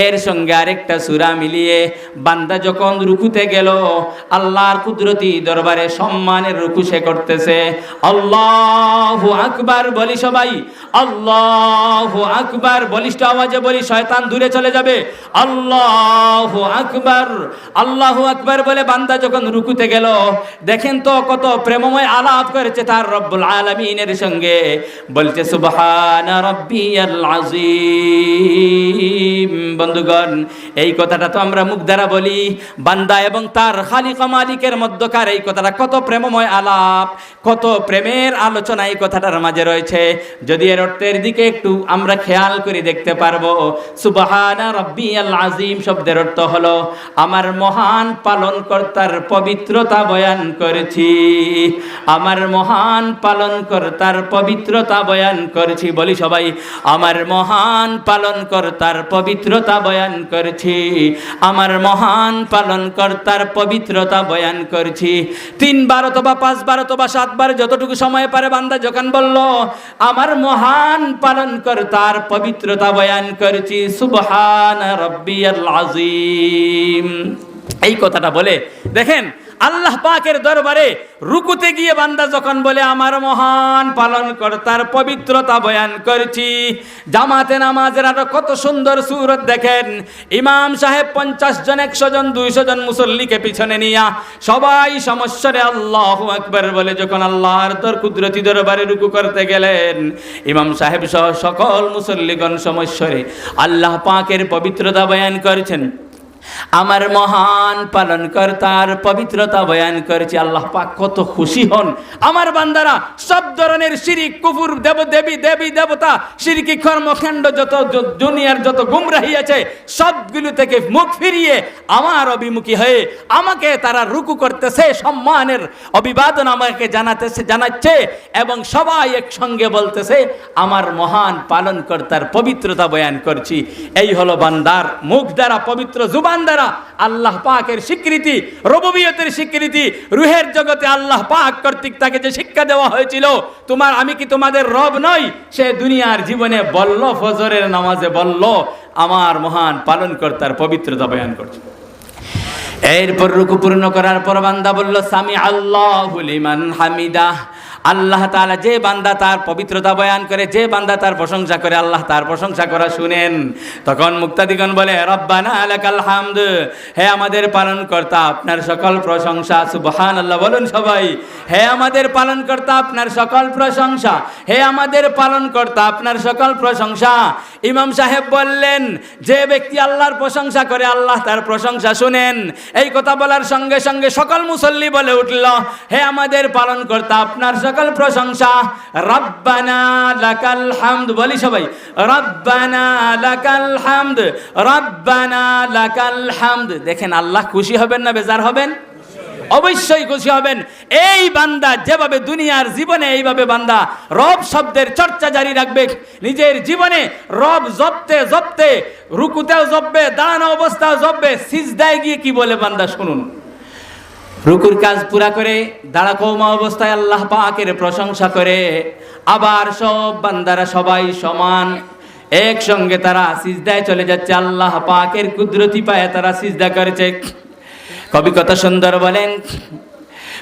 এর সঙ্গে আরেকটা সূরা মিলিয়ে বান্দা যখন রুকুতে গেল, আল্লাহর কুদরতি দরবারে সম্মানের রুকু সে করতেছে। আল্লাহু আকবার বলি সবাই, আল্লাহু আকবার বলিষ্ঠ আওয়াজে বলি, শয়তান দূরে চলে যাবে। আল্লাহু আকবার, আল্লাহু আকবার বলে বান্দা যখন রুকুতে গেল, দেখেন তো কত প্রেমময় আলাপ করেছে তার রব্বুল আলামিনের সঙ্গে। বলছে সুবহানা রাব্বিয়াল আযীম। বন্ধুগণ, এই কথাটা তো আমরা মুখ দ্বারা বলি, বান্দা এবং তার খালিক ও মালিকের মধ্যকার এই কথাটা কত প্রেমময় আলাপ, কত প্রেমের আলোচনা এই কথাটার মাঝে রয়েছে। যদি এর অর্থের দিকে একটু আমরা খেয়াল করে দেখতে পারবো, সুবহানা রাব্বিয়াল আযীম শব্দের অর্থ হলো আমার মহান পালনকর্তার পবিত্রতা বয়ান করেছি, আমার মহান পালনকর্তার পবিত্রতা বয়ান করেছি। বলি সবাই, আমার মহান পালনকর্তার পবিত্রতা বয়ান করেছি, আমার মহান পালনকর্তার পবিত্রতা বয়ান করেছি। 3 বার অথবা 5 বার অথবা 7 বার যতটুকু সময় পারে বান্দা যখন বলল আমার মহান পালনকর্তার পবিত্রতা বয়ান করেছি, সুবহানা রাব্বিয়াল আযীম, এই কথাটা বলে দেখেন আল্লাহ পাকের দরবারে রুকুতে গিয়ে বান্দা যখন বলে আমার মহান পালনকর্তার পবিত্রতা বয়ান করেছি। জামাতে নামাজের আরো কত সুন্দর সূরত দেখেন, ইমাম সাহেব 50 জন 100 জন 200 জন মুসল্লিকে পিছনে নিয়া সবাই সমস্বরে আল্লাহু আকবার বলে যখন আল্লাহর কুদরতি দরবারে রুকু করতে গেলেন, ইমাম সাহেব সহ সকল মুসল্লিগণ সমস্বরে আল্লাহ পাকের পবিত্রতা বয়ান করেছেন। আমার মহান পালনকর্তার পবিত্রতা বয়ান করেছি। আল্লাহ পাক কত খুশি হন। আমার বান্দারা সব ধরনের শিরিক, কুফর, দেবী দেবতা, শিরকি কর্মকাণ্ড, যত দুনিয়ার যত গুমরাহি আছে সবগুলো থেকে মুখ ফিরিয়ে আমার অভিমুখী হয়ে আমাকে তারা রুকু করতেছে, সম্মানের অভিবাদন আমাকে জানাচ্ছে এবং সবাই একসঙ্গে বলতেছে আমার মহান পালনকর্তার পবিত্রতা বয়ান করছি। এই হলো বান্দার মুখ দ্বারা, পবিত্র জুবান দ্বারা আল্লাহ পাকের স্বীকৃতি, রুবুবিয়তের স্বীকৃতি। রুহের জগতে আল্লাহ পাক কর্তৃক তাকে যে শিক্ষা দেওয়া হয়েছিল, আমি কি তোমাদের রব নই, সে দুনিয়ার জীবনে বলল, ফজরের নামাজে বলল আমার মহান পালনকর্তার পবিত্রতা বয়ান করছে। এরপর রুকু পূর্ণ করার পর বান্দা বলল সামি আল্লাহু লিমান হামিদা। আল্লাহ তাআলা যে বান্দা তার পবিত্রতা বয়ান করে, যে বান্দা তার প্রশংসা করে, আল্লাহ তার প্রশংসা করা শুনেন। তখন মুক্তাদিগণ বলে রব্বানা লাকাল হামদ, হে আমাদের পালনকর্তা আপনার সকল প্রশংসা। সুবহানাল্লাহ বলুন সবাই, হে আমাদের পালনকর্তা আপনার সকল প্রশংসা, হে আমাদের পালনকর্তা আপনার সকল প্রশংসা। ইমাম সাহেব বললেন যে ব্যক্তি আল্লাহর প্রশংসা করে আল্লাহ তার প্রশংসা শুনেন। এই কথা বলার সঙ্গে সঙ্গে সকল মুসল্লি বলে উঠল হে আমাদের পালনকর্তা আপনার সকল প্রশংসা। রব্বানা লাকাল হামদ, বলি সবাই রব্বানা লাকাল হামদ, রব্বানা লাকাল হামদ। দেখেন আল্লাহ খুশি হবেন না বেজার হবেন? অবশ্যই খুশি হবেন। এই বান্দা যেভাবে দুনিয়ার জীবনে এইভাবে বান্দা রব শব্দের চর্চা জারি রাখবে, নিজের জীবনে রব জপতে জপতে, রুকুতেও জপবে, দাঁড়ানো অবস্থাও জপবে, সিজদায় গিয়ে কি বলে বান্দা শুনুন। রুকুর কাজ পুরা করে দাঁড়া কওমা অবস্থায় আল্লাহ পাকের প্রশংসা করে, আবার সব বান্দারা সবাই সমান একসঙ্গে তারা সিজদায় চলে যাচ্ছে, আল্লাহ পাকের কুদরতি পায়ে তারা সিজদা করেছে। কবি কত সুন্দর বলেন,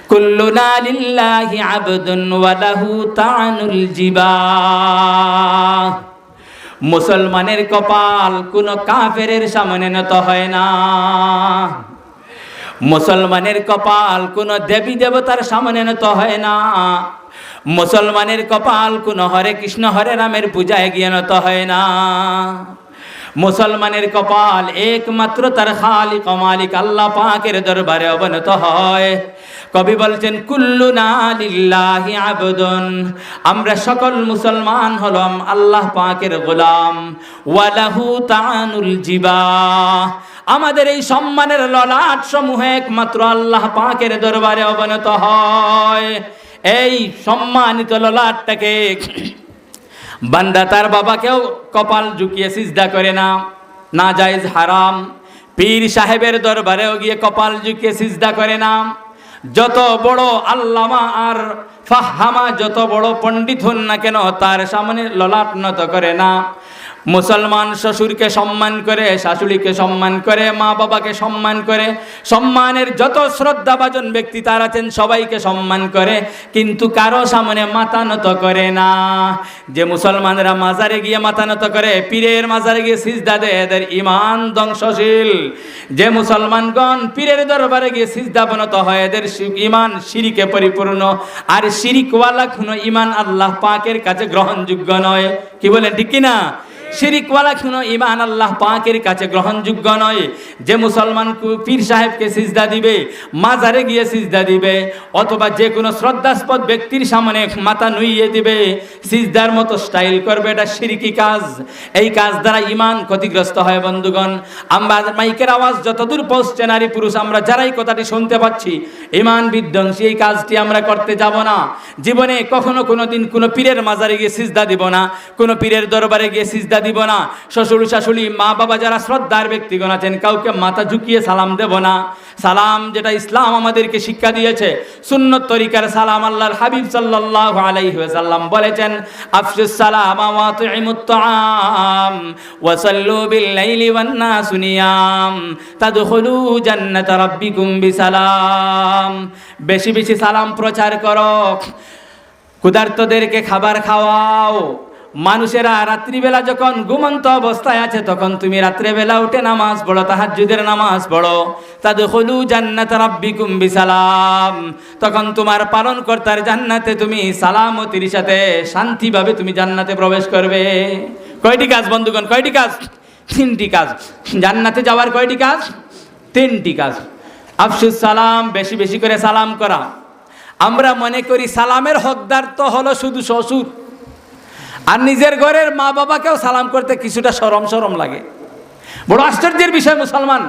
কুল্লুনা লিল্লাহি আবদুন ওয়া লাহু তানুল জিবাহ। মুসলমানের কপাল কোন কাফেরের সামনে নত হয় না, মুসলমানের কপাল কোন দেবী দেবতার সামনে নত হয় না, মুসলমানের কপাল কোন হরে কৃষ্ণ হরে রামের পূজায় গিয়ে নত হয় না। মুসলমানের কপাল একমাত্র তার খালিক ও মালিক আল্লাহ পাকের দরবারে অবনত হয়। কবি বলছেন কুল্লুনা লিল্লাহি আবদুন, আমরা সকল মুসলমান হলাম আল্লাহ পাকের গোলাম। ওয়া লাহু তানুল জিবাহ, আমাদের এই সম্মানের ললাট সমূহ একমাত্র আল্লাহ পাকের দরবারে অবনত হয়। এই সম্মানিত ললাটটাকে বান্দা তার বাবাকেও কপাল ঝুঁকিয়ে সিজদা করে না, নাজায়েজ হারাম। পীর সাহেবের দরবারেও গিয়ে কপাল ঝুঁকিয়ে সিজদা করে না। যত বড় আল্লামা আর ফাহামা, যত বড় পণ্ডিত হন না কেন, তার সামনে ললাট নত করে না। মুসলমান শ্বশুরকে সম্মান করে, শাশুড়িকে সম্মান করে, মা বাবাকে সম্মান করে, সম্মানের যত শ্রদ্ধাভাজন ব্যক্তি তারা আছেন সবাইকে সম্মান করে, কিন্তু কারো সামনে মাথা নত করে না। যে মুসলমানরা মাজারে গিয়ে মাথা নত করে, পীরের মাজারে গিয়ে সিজদা দেয়, এদের ঈমান ধ্বংসশীল। যে মুসলমানগণ পীরের দরবারে গিয়ে সিজদা বনত হয়, এদের ঈমান শিরিকে পরিপূর্ণ। আর শিরিকওয়ালা কোনো ঈমান আল্লাহ পাকের কাছে গ্রহণযোগ্য নয়। কি বলেন ঠিক কিনা? শিরিকওয়ালা কোনো ঈমান আল্লাহ পাকের কাছে গ্রহণযোগ্য নয়। যে মুসলমান পীর সাহেবকে সিজদা দিবে, মাজারে গিয়ে সিজদা দিবে, অথবা যে কোনো শ্রদ্ধাস্পদ ব্যক্তির সামনে মাথা নুইয়ে দিবে, সিজদার মতো স্টাইল করবে, এটা শিরকি কাজ। এই কাজ দ্বারা ঈমান ক্ষতিগ্রস্ত হয়। বন্ধুগণ, আমরা মাইকের আওয়াজ যতদূর পৌঁছছে, নারী পুরুষ আমরা যারাই কথাটি শুনতে পাচ্ছি, ঈমান বিধ্বংসী এই কাজটি আমরা করতে যাব না। জীবনে কখনো কোনো দিন কোনো পীরের মাজারে গিয়ে সিজদা দিব না, কোনো পীরের দরবারে গিয়ে সিজদা দিব না। শ্বশুর শাশুড়ি মা বাবা যারা শ্রদ্ধার ব্যক্তিগণ আছেন, কাউকে মাথা ঝুঁকিয়ে সালাম দেব না। সালাম যেটা ইসলাম আমাদেরকে শিক্ষা দিয়েছে, সুন্নত তরিকার সালাম। আল্লাহর হাবিব সাল্লাল্লাহু আলাইহি ওয়াসাল্লাম বলেছেন, আফশুস সালাম ওয়া তুইমুত তাআম ওয়া সাল্লু বিল লাইলি ওয়ান নাসু নিয়াম তাদখুলু জান্নাত রাব্বিকুম বিসালাম। বেশি বেশি সালাম প্রচার করো, ক্ষুধার্তদেরকে খাবার খাওয়াও। মানুষেরা রাত্রিবেলা যখন ঘুমন্ত অবস্থায় আছে, তখন তুমি রাত্রেবেলা উঠে নামাজ পড়ো, তাহাজ্জুদের নামাজ পড়ো। তাদখুলু জান্নাত রাব্বিকুম বিসালাম, তখন তোমার পালনকর্তার জান্নাতে তুমি সালামতির সাথে শান্তিভাবে তুমি জান্নাতে প্রবেশ করবে। কয়টি কাজ বন্ধুগণ? কয়টি কাজ? তিনটি কাজ। জান্নাতে যাওয়ার কয়টি কাজ? তিনটি কাজ। আফসুস সালাম, বেশি বেশি করে সালাম করা। আমরা মনে করি সালামের হকদার তো হলো শুধু শ্বশুর, আর নিজের ঘরের মা বাবাকেও সালাম করতে কিছুটা শরম শরম লাগে। বড় আশ্চর্যের বিষয় মুসলমান,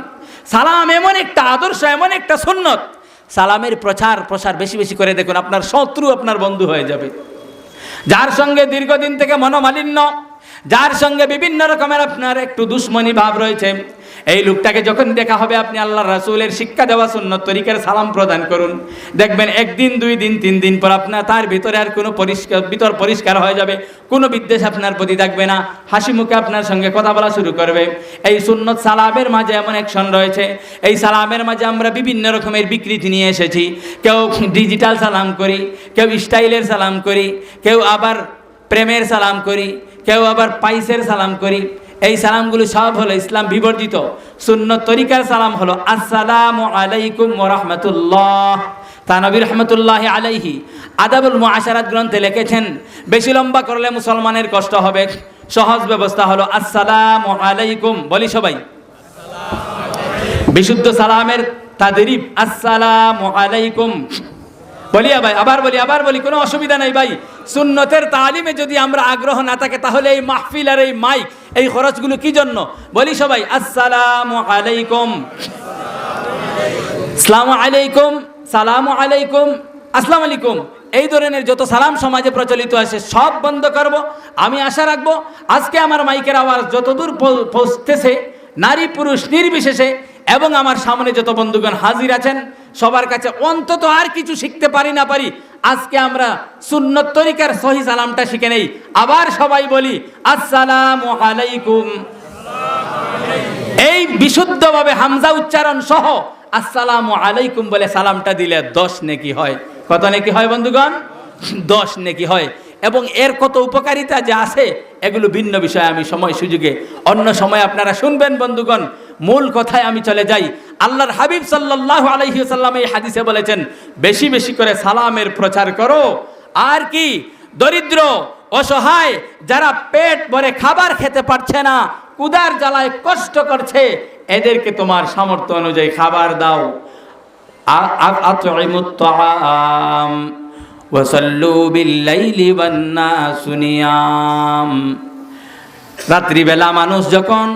সালাম এমন একটা আদর্শ, এমন একটা সুন্নত, সালামের প্রচার প্রসার বেশি বেশি করে দেখুন, আপনার শত্রু আপনার বন্ধু হয়ে যাবে। যার সঙ্গে দীর্ঘদিন থেকে মনোমালিন্য, যার সঙ্গে বিভিন্ন রকমের আপনার একটু দুশ্মনী ভাব রয়েছে, এই লোকটাকে যখন দেখা হবে আপনি আল্লাহ রাসূলের শিক্ষা দেওয়া সুন্নত তরিকার সালাম প্রদান করুন। দেখবেন একদিন, 2 দিন, 3 দিন পর আপনার তার ভিতরে আর কোনো ভিতর পরিষ্কার হয়ে যাবে, কোনো বিদ্বেষ আপনার প্রতি থাকবে না, হাসি মুখে আপনার সঙ্গে কথা বলা শুরু করবে। এই সুন্নত সালামের মাঝে এমন অ্যাকশন রয়েছে, এই সালামের মাঝে আমরা বিভিন্ন রকমের বিকৃতি নিয়ে এসেছি। কেউ ডিজিটাল সালাম করি, কেউ স্টাইলের সালাম করি, কেউ আবার প্রেমের সালাম করি, কেউ আবার পাইসের সালাম করি। এই সালামগুলো সব হলো ইসলাম বিবর্জিত। সুন্নত তরিকার সালাম হলো আসসালামু আলাইকুম ওয়া রাহমাতুল্লাহ। তানবী রাহমাতুল্লাহি আলাইহি আদাবুল মুআশারাত গ্রন্থে লিখেছেন, বেশি লম্বা করলে মুসলমানের কষ্ট হবে, সহজ ব্যবস্থা হলো আসসালামু আলাইকুম। বলি সবাই, বিশুদ্ধ সালামের তাদরিব আসসালামু আলাইকুম। বলিয়া ভাই, আবার বলি, কোনো অসুবিধা নেই ভাই। সুন্নতের তালিমে যদি আমরা আগ্রহ না থাকে তাহলে এই মাহফিল আর এই মাইক, এই খরচগুলো কি জন্য? বলি সবাই আসসালামু আলাইকুম, আসসালামু আলাইকুম, সালামু আলাইকুম, আসসালামু আলাইকুম। এই ধরনের যত সালাম সমাজে প্রচলিত আছে সব বন্ধ করব। আমি আশা রাখবো আজকে আমার মাইকের আওয়াজ যতদূর পৌঁছতেছে, নারী পুরুষ নির্বিশেষে, এবং আমার সামনে যত বন্ধুগণ হাজির আছেন সবার কাছে অন্তত আর কিছু শিখতে পারি না পারি, আজকে আমরা সুন্নত তরিকার সহি সালামটা শিখে নেই। আবার সবাই বলি আসসালামু আলাইকুম। এই বিশুদ্ধভাবে হামজা উচ্চারণ সহ আসসালামু আলাইকুম বলে সালামটা দিলে 10 নেকি হয়। কত নেকি হয় বন্ধুগণ? 10 নেকি হয়। এবং এর কত উপকারিতা যে আছে এগুলো ভিন্ন বিষয়, আমি সময় সুযোগে অন্য সময় আপনারা শুনবেন বন্ধুগণ। মূল কথায় আমি চলে যাই। আল্লাহর হাবিব সাল্লাল্লাহু আলাইহি ওয়াসাল্লাম এই হাদিসে বলেছেন, বেশি বেশি করে সালামের প্রচার করো। আর কি, দরিদ্র অসহায় যারা পেট ভরে খাবার খেতে পারছে না, ক্ষুধার জ্বালায় কষ্ট করছে, এদেরকে তোমার সামর্থ্য অনুযায়ী খাবার দাও। আতইমুত তাআম ওয়াসাল্লু বিল-লাইলি ওয়ান-নাসু নিয়াম। রাত্রিবেলা মানুষ যখন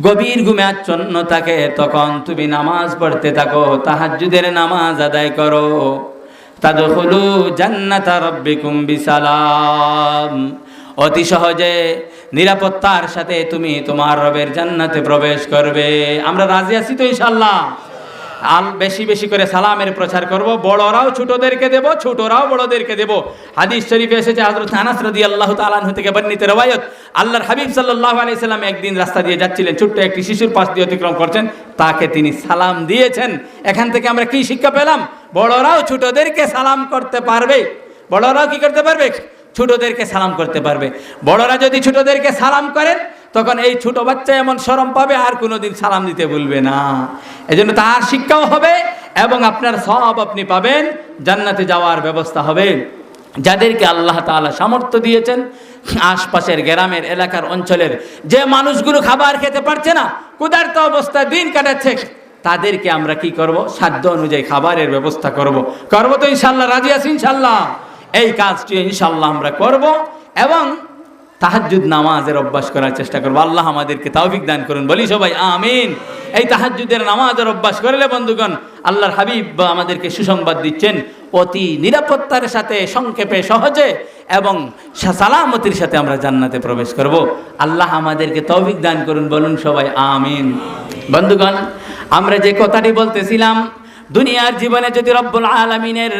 গভীর ঘুমে আচ্ছন্ন থাকে তখন তুমি নামাজ পড়তে থাকো, তাহাজ্জুদের নামাজ আদায় করো। তাদখুলু জান্নাতা রাব্বিকুম বিসালাম। অতি সহজে নিরাপত্তার সাথে তুমি তোমার রবের জান্নাতে প্রবেশ করবে। আমরা রাজি আছি তো ইনশাআল্লাহ? বেশি বেশি করে সালামের প্রচার করব। বড়রাও ছোটদেরকে দেব, ছোটরাও বড়দেরকে দেব। হাদিস শরীফে এসেছে, হযরত আনাস রাদিয়াল্লাহু তাআলা আনহু থেকে বর্ণিত রওয়ায়াত, আল্লাহর হাবিব সাল্লাল্লাহু আলাইহি সাল্লাম একদিন রাস্তা দিয়ে যাচ্ছিলেন, ছোট্ট একটি শিশুর পাশ দিয়ে অতিক্রম করছেন, তাকে তিনি সালাম দিয়েছেন। এখান থেকে আমরা কি শিক্ষা পেলাম? বড়রাও ছোটদেরকে সালাম করতে পারবে। বড়রাও কি করতে পারবে? ছোটদেরকে সালাম করতে পারবে। বড়রা যদি ছোটদেরকে সালাম করেন তখন এই ছোট বাচ্চা এমন শরম পাবে আর কোনোদিন সালাম দিতে ভুলবে না। এজন্য তার শিক্ষাও হবে এবং আপনার সওয়াব আপনি পাবেন, জান্নাতে যাওয়ার ব্যবস্থা হবে। যাদেরকে আল্লাহ তাআলা সামর্থ্য দিয়েছেন, আশপাশের গ্রামের এলাকার অঞ্চলের যে মানুষগুলো খাবার খেতে পারছে না, ক্ষুধার্ত অবস্থায় দিন কাটাচ্ছে, তাদেরকে আমরা কি করব? সাধ্য অনুযায়ী খাবারের ব্যবস্থা করব তো ইনশাআল্লাহ। রাজি আছি ইনশাআল্লাহ? এই কাজটি ইনশাআল্লাহ আমরা করব এবং তাহাজ্জুদ নামাজের অভ্যাস করার চেষ্টা করব। আল্লাহ আমাদেরকে তৌফিক দান করুন। বলি সবাই আমিন। এই তাহাজ্জুদের নামাজের অভ্যাস করলে বন্ধুগণ, আল্লাহর হাবিব আমাদেরকে সুসংবাদ দিচ্ছেন, অতি নিরাপত্তার সাথে, সংক্ষেপে, সহজে এবং সালামতির সাথে আমরা জান্নাতে প্রবেশ করব। আল্লাহ আমাদেরকে তৌফিক দান করুন। বলুন সবাই আমিন। বন্ধুগণ, আমরা যে কথাটি বলতেছিলাম, দুনিয়ার জীবনে যদি রব্বুল আলামিনের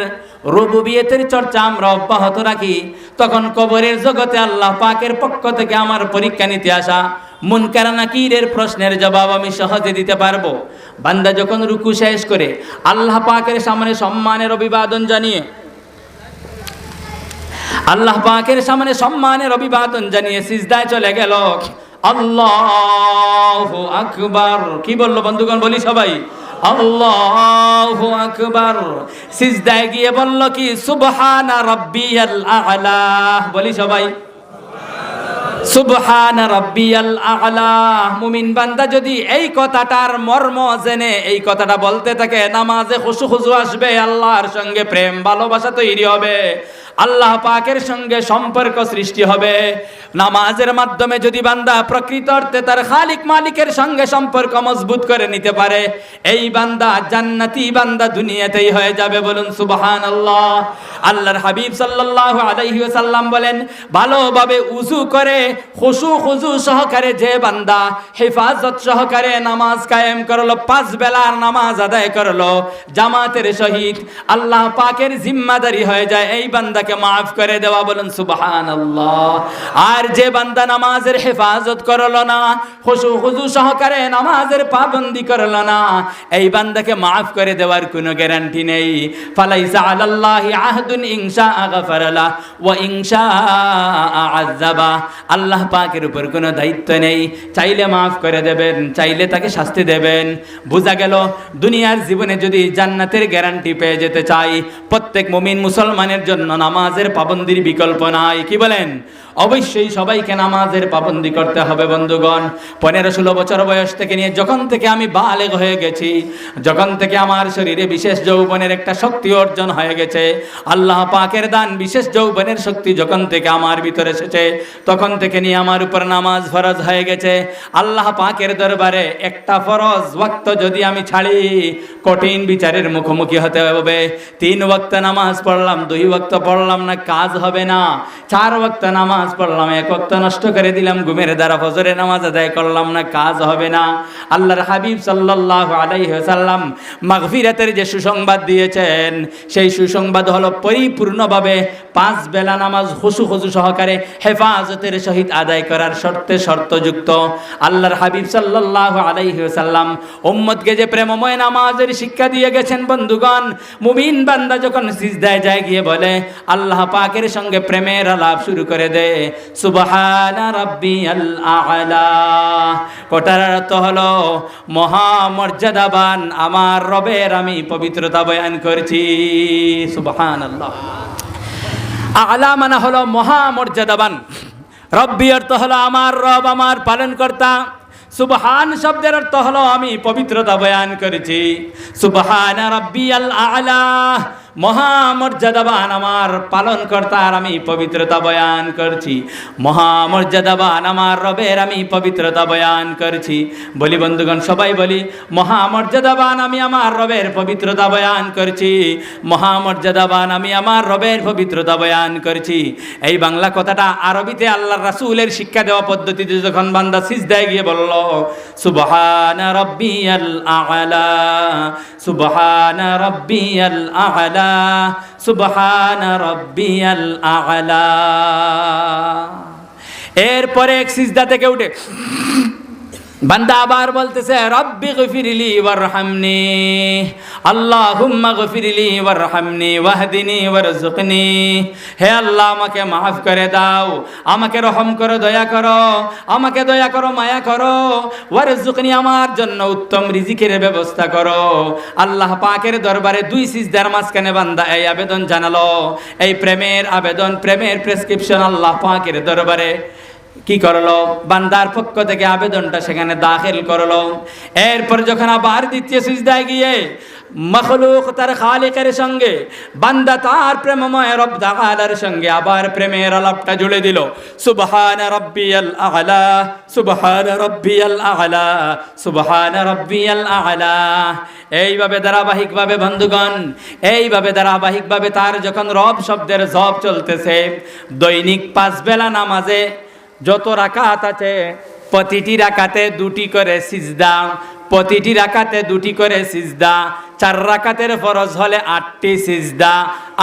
রুবুবিয়তের চর্চা আমরা অব্যাহত রাখি, তখন কবরের জগতে আল্লাহ পাকের পক্ষ থেকে আমার পরীক্ষা নিতে আসা মুনকার নাকিরের প্রশ্নের জবাব আমি সহজে দিতে পারবো। বান্দা যখন রুকু শেষ করে আল্লাহ পাকের সামনে সম্মানের অভিবাদন জানিয়ে, আল্লাহ পাকের সামনে সম্মানের অভিবাদন জানিয়ে সিজদায় চলে গেল, আল্লাহু আকবার। কি বললো বন্ধুগণ? বলি সবাই আল্লাহু আকবার। সিজদায় গিয়ে বলল কি? সুবহানা রাব্বিয়াল আ'লা। বলি সবাই সুবহানা রাব্বিয়াল আ'লা। মুমিন বান্দা যদি এই কথাটার মর্ম জেনে এই কথাটা বলতে থাকে, নামাজে খুশু খুজু আসবে, আল্লাহর সঙ্গে প্রেম ভালোবাসা তৈরি হবে, আল্লাহ পাকের সঙ্গে সম্পর্ক সৃষ্টি হবে। নামাজের মাধ্যমে যদি বান্দা প্রকৃত অর্থে তার খালিক মালিকের সঙ্গে সম্পর্ক মজবুত করে নিতে পারে, এই বান্দা জান্নাতি বান্দা দুনিয়াতেই হয়ে যাবে। বলুন সুবহানাল্লাহ। আল্লাহর হাবিব সাল্লাল্লাহু আলাইহি ওয়াসাল্লাম বলেন, ভালোভাবে উযু করে খুশু খুজু সহকারে যে বান্দা হেফাজত সহকারে নামাজ কায়েম করলো, 5 বেলার নামাজ আদায় করলো জামাতের সহিত, আল্লাহ পাকের জিম্মাদারি হয়ে যায় এই বান্দাকে মাফ করে দেওয়া। বলুন সুবহানাল্লাহ। আর যে বান্দা নামাজের হেফাজত করলো না, খুশু খুজু সহকারে নামাজের পাবন্দি করলো না, এই বান্দাকে মাফ করে দেওয়ার কোনো গ্যারান্টি নেই। ফালাইসা আলাল্লাহি আহদুন ইনশা গাফারালা ওয়া ইনশা আযাবা। আল্লাহ পাকের উপর কোনো দায়িত্ব নেই, চাইলে মাফ করে দেবেন, চাইলে তাকে শাস্তি দেবেন। বোঝা গেল, দুনিয়ার জীবনে যদি জান্নাতের গ্যারান্টি পেয়ে যেতে চাই, প্রত্যেক মুমিন মুসলমানের জন্য নামাজের পাবন্দির বিকল্প নাই। কি বলেন? অবশ্যই সবাইকে নামাজের পাবন্দি করতে হবে বন্ধুগণ। 15-16 বছর বয়স থেকে নিয়ে যখন থেকে আমি বালেগ হয়ে গেছি, যখন থেকে আমার শরীরে বিশেষ যৌবনের একটা শক্তি অর্জন হয়ে গেছে, আল্লাহ পাকের দান বিশেষ যৌবনের শক্তি যখন থেকে আমার ভিতরে এসেছে, তখন থেকে নিয়ে আমার উপর নামাজ ফরজ হয়ে গেছে। আল্লাহ পাকের দরবারে একটা ফরজ ওয়াক্ত যদি আমি ছাড়ি, কঠিন বিচারের মুখোমুখি হতে হবে। 3 ওয়াক্ত নামাজ পড়লাম, 2 ওয়াক্ত পড়লাম না, কাজ হবে না। 4 ওয়াক্ত নামাজ পড়লাম, 1 ওয়াক্ত নষ্ট করে দিলাম ঘুমের দ্বারা, ফজরের নামাজ আদায় করলাম না, কাজ হবে না। আল্লাহর হাবিব সাল্লাল্লাহু আলাইহি ওয়াসাল্লাম মাগফিরাতের যে সুসংবাদ দিয়েছেন, সেই সুসংবাদ হলো পরিপূর্ণভাবে 5 বেলা নামাজ খুশু খুজু সহকারে হেফাজতের সহিত আদায় করার শর্তে শর্তযুক্ত। আল্লাহর হাবিব সাল্লাল্লাহু আলাইহি ওয়াসাল্লাম উম্মতকে যে প্রেমময় নামাজের শিক্ষা দিয়ে গেছেন বন্ধুগণ, মুমিন বান্দা যখন সিজদায় যায় গিয়ে বলে, আল্লাহ পাকের সঙ্গে প্রেমের আলাপ শুরু করে দেয়, সুবহানা রাব্বিয়াল আ'লা। কোটার অর্থ হলো মহামর্যাদাবান আমার রবের আমি পবিত্রতা বয়ান করছি। সুবহানাল্লাহ। আ'লা মানে হলো মহামর্যাদাবান, রব্বি অর্থ হলো আমার রব, আমার পালনকর্তা। সুবহান শব্দের অর্থ হলো আমি পবিত্রতা বয়ান করেছি। সুবহানা রাব্বিয়াল আ'লা, মহামর্যাদাবান আমার পালনকর্তার আমি পবিত্রতা বয়ান করছি, মহামর্যাদাবান আমার রবের আমি পবিত্রতা বয়ান করছি। বলি বন্ধুগণ, সবাই বলি, মহামর্যাদাবান আমি আমার রবের পবিত্রতা বয়ান করছি, মহামর্যাদাবান আমি আমার রবের পবিত্রতা বয়ান করছি। এই বাংলা কথাটা আরবিতে আল্লাহর রাসূলের শিক্ষা দেওয়া পদ্ধতিতে যখন বান্দা সিজদায় গিয়ে বলল, সুবহানা রাব্বিয়াল আ'লা, সুবহানা রাব্বিয়াল আ'লা, সুবহানা রাব্বিয়াল আ'লা। এরপরে এক সিজদা থেকে উঠে বান্দা আবার বলতেছে, রব্বি গফিরলি ওয়ারহামনি, আল্লাহুম্মা গফিরলি ওয়ারহামনি ওয়াহদিনি ওয়ারযুকনি। হে আল্লাহ, আমাকে মাফ করে দাও, আমাকে রহম করো, দয়া করো, আমাকে দয়া করো, মায়া করো। ওয়ারযুকনি, আমার জন্য উত্তম রিজিকের ব্যবস্থা করো। আল্লাহ পাকের দরবারে 2 সিজদার মাঝখানে বান্দা এই আবেদন জানালো, এই প্রেমের আবেদন, প্রেমের প্রেসক্রিপশন আল্লাহ পাকের দরবারে কি করলো? বান্দার পক্ষ থেকে আবেদনটা সেখানে দাখিল করলো। এরপর যখন আবার দ্বিতীয় সিজদায় গিয়ে মখলুক তার খালিকের সঙ্গে, বান্দা তার প্রেমময় রব তাআলার সঙ্গে আবার প্রেমের আলাপটা জুড়ে দিল, সুবহানা রাব্বিয়াল আ'লা, সুবহানা রাব্বিয়াল আ'লা, সুবহানা রাব্বিয়াল আ'লা। এইভাবে ধারাবাহিকভাবে বন্ধুগণ, এইভাবে ধারাবাহিকভাবে তার যখন রব শব্দের জপ চলতেছে, দৈনিক 5 বেলা নামাজে যত রাকাত আছে, প্রতিটি রাকাতে 2টি করে সিজদা, প্রতিটি রাকাতে 2টি করে সিজদা। 4 রাকাতের ফরজ হলে 8টি সিজদা,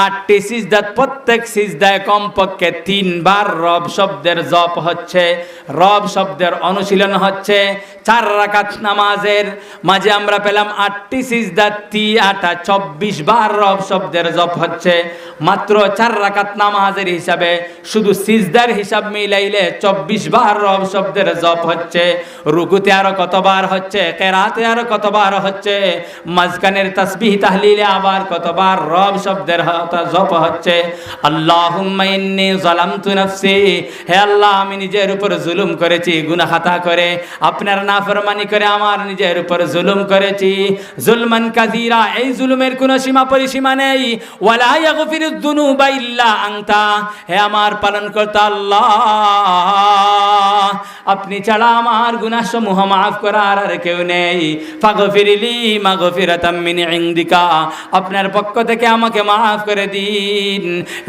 8টি সিজদাত প্রত্যেক সিজদায় কমপক্ষে 3 বার রব শব্দের জপ হচ্ছে, রব শব্দের অনুশীলন হচ্ছে। 4 রাকাত নামাজের মাঝে আমরা পেলাম 8টি সিজদা, 24 বার রব শব্দের জপ হচ্ছে। মাত্র 4 রাকাত নামাজের হিসাবে শুধু সিজদার হিসাব মিলাইলে 24 বার রব শব্দের জপ হচ্ছে। রুকুতে আরো কতবার হচ্ছে, কেরাতে আরো কতবার হচ্ছে, মাঝখানের তাসবিহ তাহলিলে আবার কতবার রব শব্দের জপ হচ্ছে আল্লাহুম্মা ইন্নী যালামতু নাফসি, হে আল্লাহ আমি নিজের উপর জুলুম করেছি, গুনাহ খাতা করে, আপনার নাফরমানি করে আমার নিজের উপর জুলুম করেছি, জুলমান কাসীরা, এই জুলুমের কোনো সীমা পরিসীমা নেই। ওয়ালা ইয়াগফিরুয যুনুবা ইল্লা আনতা, হে আমার পালনকর্তা আল্লাহ, আপনি ছাড়া আমার গুনাহসমূহ মাফ করার আর কেউ নেই। ফাগফিরলি মাগফিরাতাম মিন ইনদিকা, আপনার পক্ষ থেকে আমাকে মাফ করে দিন।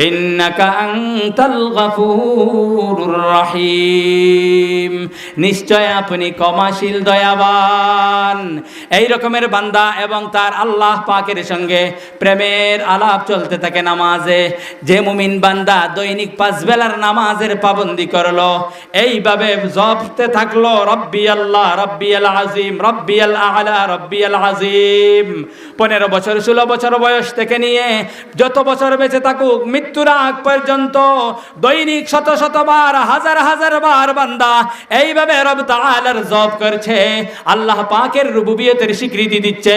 ইন্নাকা আনতাল গফুরুর রহিম, নিশ্চয় আপনি ক্ষমাশীল দয়াবান। এই রকমের বান্দা এবং তার আল্লাহ পাকের সঙ্গে প্রেমের আলাপ চলতে থাকে নামাজে। যে মুমিন বান্দা দৈনিক 5 বেলার নামাজের পাবন্দি করলো, এইভাবে জপতে থাকলো রব্বি আল্লাহ রব্বিয়াল আজিম রব্বিয়াল আলা রব্বিয়াল আজিম, 15 বছর 16 বছর বয়স থেকে নিয়ে যত বছর বেঁচে থাকুক মৃত্যুর আগ পর্যন্ত দৈনিক শত শতবার হাজার হাজার বার বান্দা এইভাবে রব তাআলার জপ করছে, আল্লাহ পাকের রুবুবিয়তের স্বীকৃতি দিচ্ছে।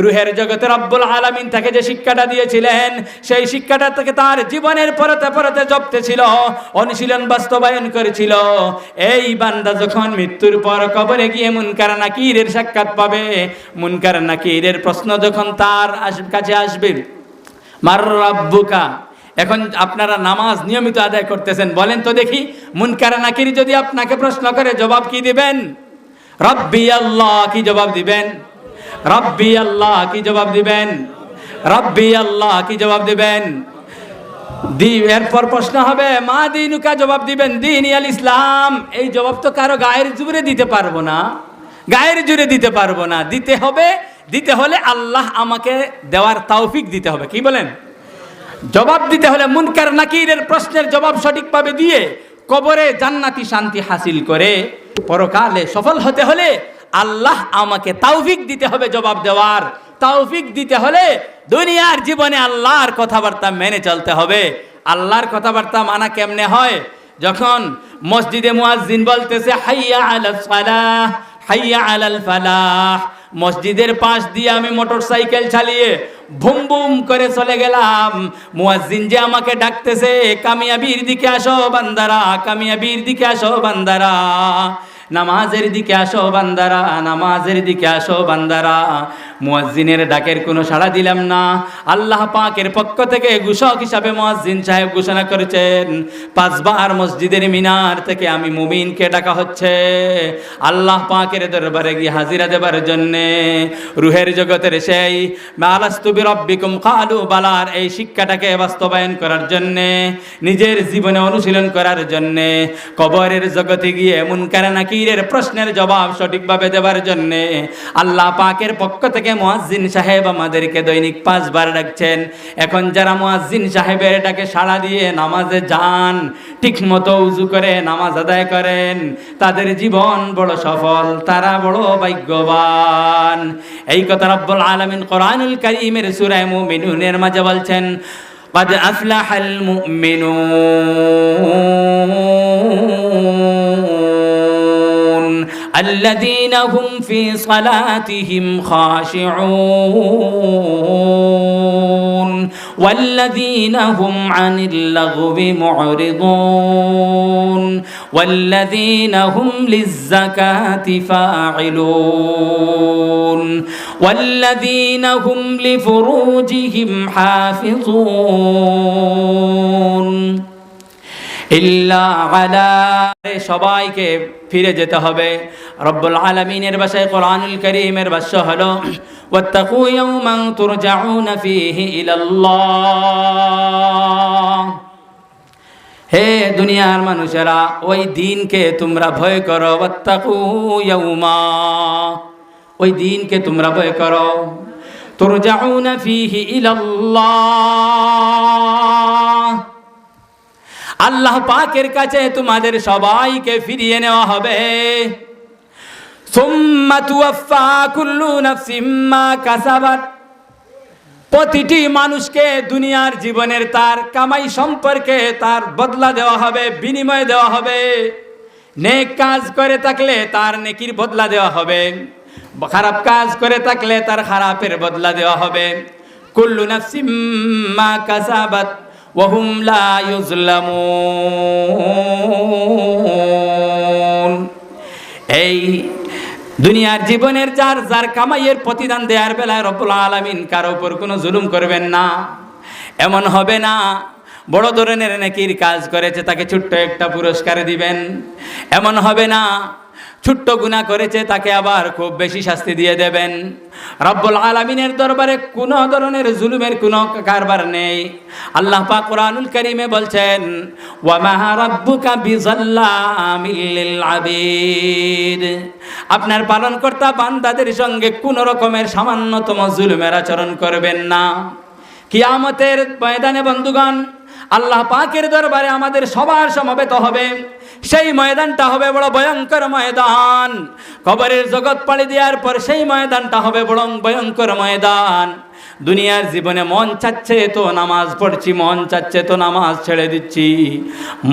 রুহের জগতে রব্বুল আলামিন তাকে যে শিক্ষাটা দিয়েছিলেন, সেই শিক্ষাটা থেকে তার জীবনের পরতে পরতে জপতে ছিল, অনুশীলন বাস্তবায়ন করেছিল। এই বান্দা যখন মৃত্যুর পর কবরে গিয়ে মুনকার নাকিরের সাক্ষাৎ পাবে, মুনকার নাকিরের প্রশ্ন যখন তার কাছে আসবে, মার রাব্বুকা, এখন আপনারা নামাজ নিয়মিত আদায় করতেছেন, বলেন তো দেখি মুনকার নাকির যদি আপনাকে প্রশ্ন করে জবাব কি দিবেন? রব্বি আল্লাহ, কি জবাব দিবেন? রব্বি আল্লাহ, কি জবাব দিবেন? রব্বি আল্লাহ, কি জবাব দিবেন? এরপর প্রশ্ন হবে মা দিনুকা, জবাব দিবেন দীন আল ইসলাম। এই জবাব তো কারো গায়ের জোরে দিতে পারবো না, গায়ের জোরে দিতে পারবো না, দিতে হবে। দিতে হলে আল্লাহ আমাকে দেওয়ার তৌফিক দিতে হবে। কি বলেন? জবাব দিতে হলে মুনকার নাকিরের প্রশ্নের জবাব সঠিকভাবে দিয়ে কবরে জান্নাতি শান্তি হাসিল করে পরকালে সফল হতে হলে আল্লাহ আমাকে তৌফিক দিতে হবে জবাব দেওয়ার। তৌফিক দিতে হলে দুনিয়ার জীবনে আল্লাহর কথাবার্তা মেনে চলতে হবে। আল্লাহর কথাবার্তা মানা কেমনে হয়? যখন মসজিদে মুয়াজ্জিন বলতেছে হাইয়া আলাস সালাহ হাইয়া আলাল ফালাহ, মসজিদের পাশ দিয়ে আমি মোটরসাইকেল চালিয়ে বুম বুম করে চলে গেলাম, মুয়াজ্জিন যে আমাকে ডাকতেছে কামিয়াবির দিকে আসো বান্দারা, কামিয়াবির দিকে আসো বান্দারা, নামাজের দিকে আসো বান্দারা, নামাজের দিকে আসো বান্দারা। মুয়াজ্জিনের ডাকের কোনো সাড়া দিলাম না। আল্লাহ পাকের পক্ষ থেকে ঘোষক হিসাবে মুয়াজ্জিন সাহেব ঘোষণা করেছেন 5 বার মসজিদের মিনার থেকে আমি মুমিনকে ডাকা হচ্ছে আল্লাহ পাকের দরবারে গিয়ে হাজিরা দেবার জন্যে। রুহের জগতের সেই আলাস্তু বিরাব্বিকুম ক্বালু বালার এই শিক্ষাটাকে বাস্তবায়ন করার জন্যে, নিজের জীবনে অনুশীলন করার জন্যে, কবরের জগতে গিয়ে মুনকার নাকিরের প্রশ্নের জবাব সঠিকভাবে দেবার জন্যে আল্লাহ পাকের পক্ষ থেকে মুয়াজ্জিন সাহেব আমাদেরকে দৈনিক 5 বার ডাকছেন। এখন যারা মুয়াজ্জিন সাহেবের ডাকে সাড়া দিয়ে নামাজে যান, ঠিক মতো উযু করে নামাজ আদায় করেন, তাদের জীবন বড় সফল, তারা বড় ভাগ্যবান। এই কথা রব্বুল আলামিন কোরআনুল কারীমের সূরা মুমিনুনের মাঝে বলছেন, قد أفلح المؤمنون الذين هم في صلاتهم خاشعون والذين هم عن اللغو معرضون والذين هم للزكاة فاعلون والذين هم لفروجهم حافظون ইল্লা আলা, সবাইকে ফিরে যেতে হবে। রব্বুল আলামিনের ভাষায় কোরআনুল কারীমের ভাষ্য হলো ওয়াত্তাকু ইয়াওমান তুরজাউনা ফীহি ইলাল্লাহ, হে দুনিয়ার মানুষেরা ওই দিনকে তোমরা ভয় করো। ওয়াত্তাকু ইয়াওমা, ওই দিনকে তোমরা ভয় করো। তুরজাউনা ফীহি ইলাল্লাহ, আল্লাহ পাকের কাছে তোমাদের সবাইকে ফিরিয়ে নেওয়া হবে। সুম্মা তুওয়াফা কুল্লু নাফসিম মা কাসাবাত, প্রতিটি মানুষকে দুনিয়ার জীবনের তার কামাই সম্পর্কে তার বদলা দেওয়া হবে, বিনিময় দেওয়া হবে। নেক কাজ করে থাকলে তার নেকির বদলা দেওয়া হবে, খারাপ কাজ করে থাকলে তার খারাপের বদলা দেওয়া হবে। কুল্লু নাফসিম মা কাসাবাত ওয়া হুম লা ইউজলামুন। এই দুনিয়ার জীবনের যার যার কামাইয়ের প্রতিদান দেওয়ার বেলায় রব্বুল আলামিন কারো উপর কোনো জুলুম করবেন না। এমন হবে না বড় ধরনের নেকির কাজ করেছে তাকে ছোট্ট একটা পুরস্কার দিবেন, এমন হবে না ছোট্ট গুনাহ করেছে তাকে আবার খুব বেশি শাস্তি দিয়ে দেবেন। রব্বুল আলামিনের দরবারে কোনো ধরনের জুলুমের কোনো কারবার নেই। আল্লাহ পাক কোরআনুল কারীমে বলছেন, ওয়া মা রাব্বুকা বিযাল্লামিল লিল আবিদ, আপনার পালনকর্তা বান্দাদের সঙ্গে কোনো রকমের সামান্যতম জুলুমের আচরণ করবেন না। কিয়ামতের ময়দানে বন্ধুগণ, আল্লাহ পাকের দরবারে আমাদের সবার সমবেত হবে। সেই ময়দানটা হবে বড় ভয়ঙ্কর ময়দান। কবরের জগৎ পাড়ি দেওয়ার পর সেই ময়দানটা হবে বড় ভয়ঙ্কর ময়দান। দুনিয়ার জীবনে মন চাচ্ছে তো নামাজ পড়ছি, মন চাচ্ছে তো নামাজ ছেড়ে দিচ্ছি,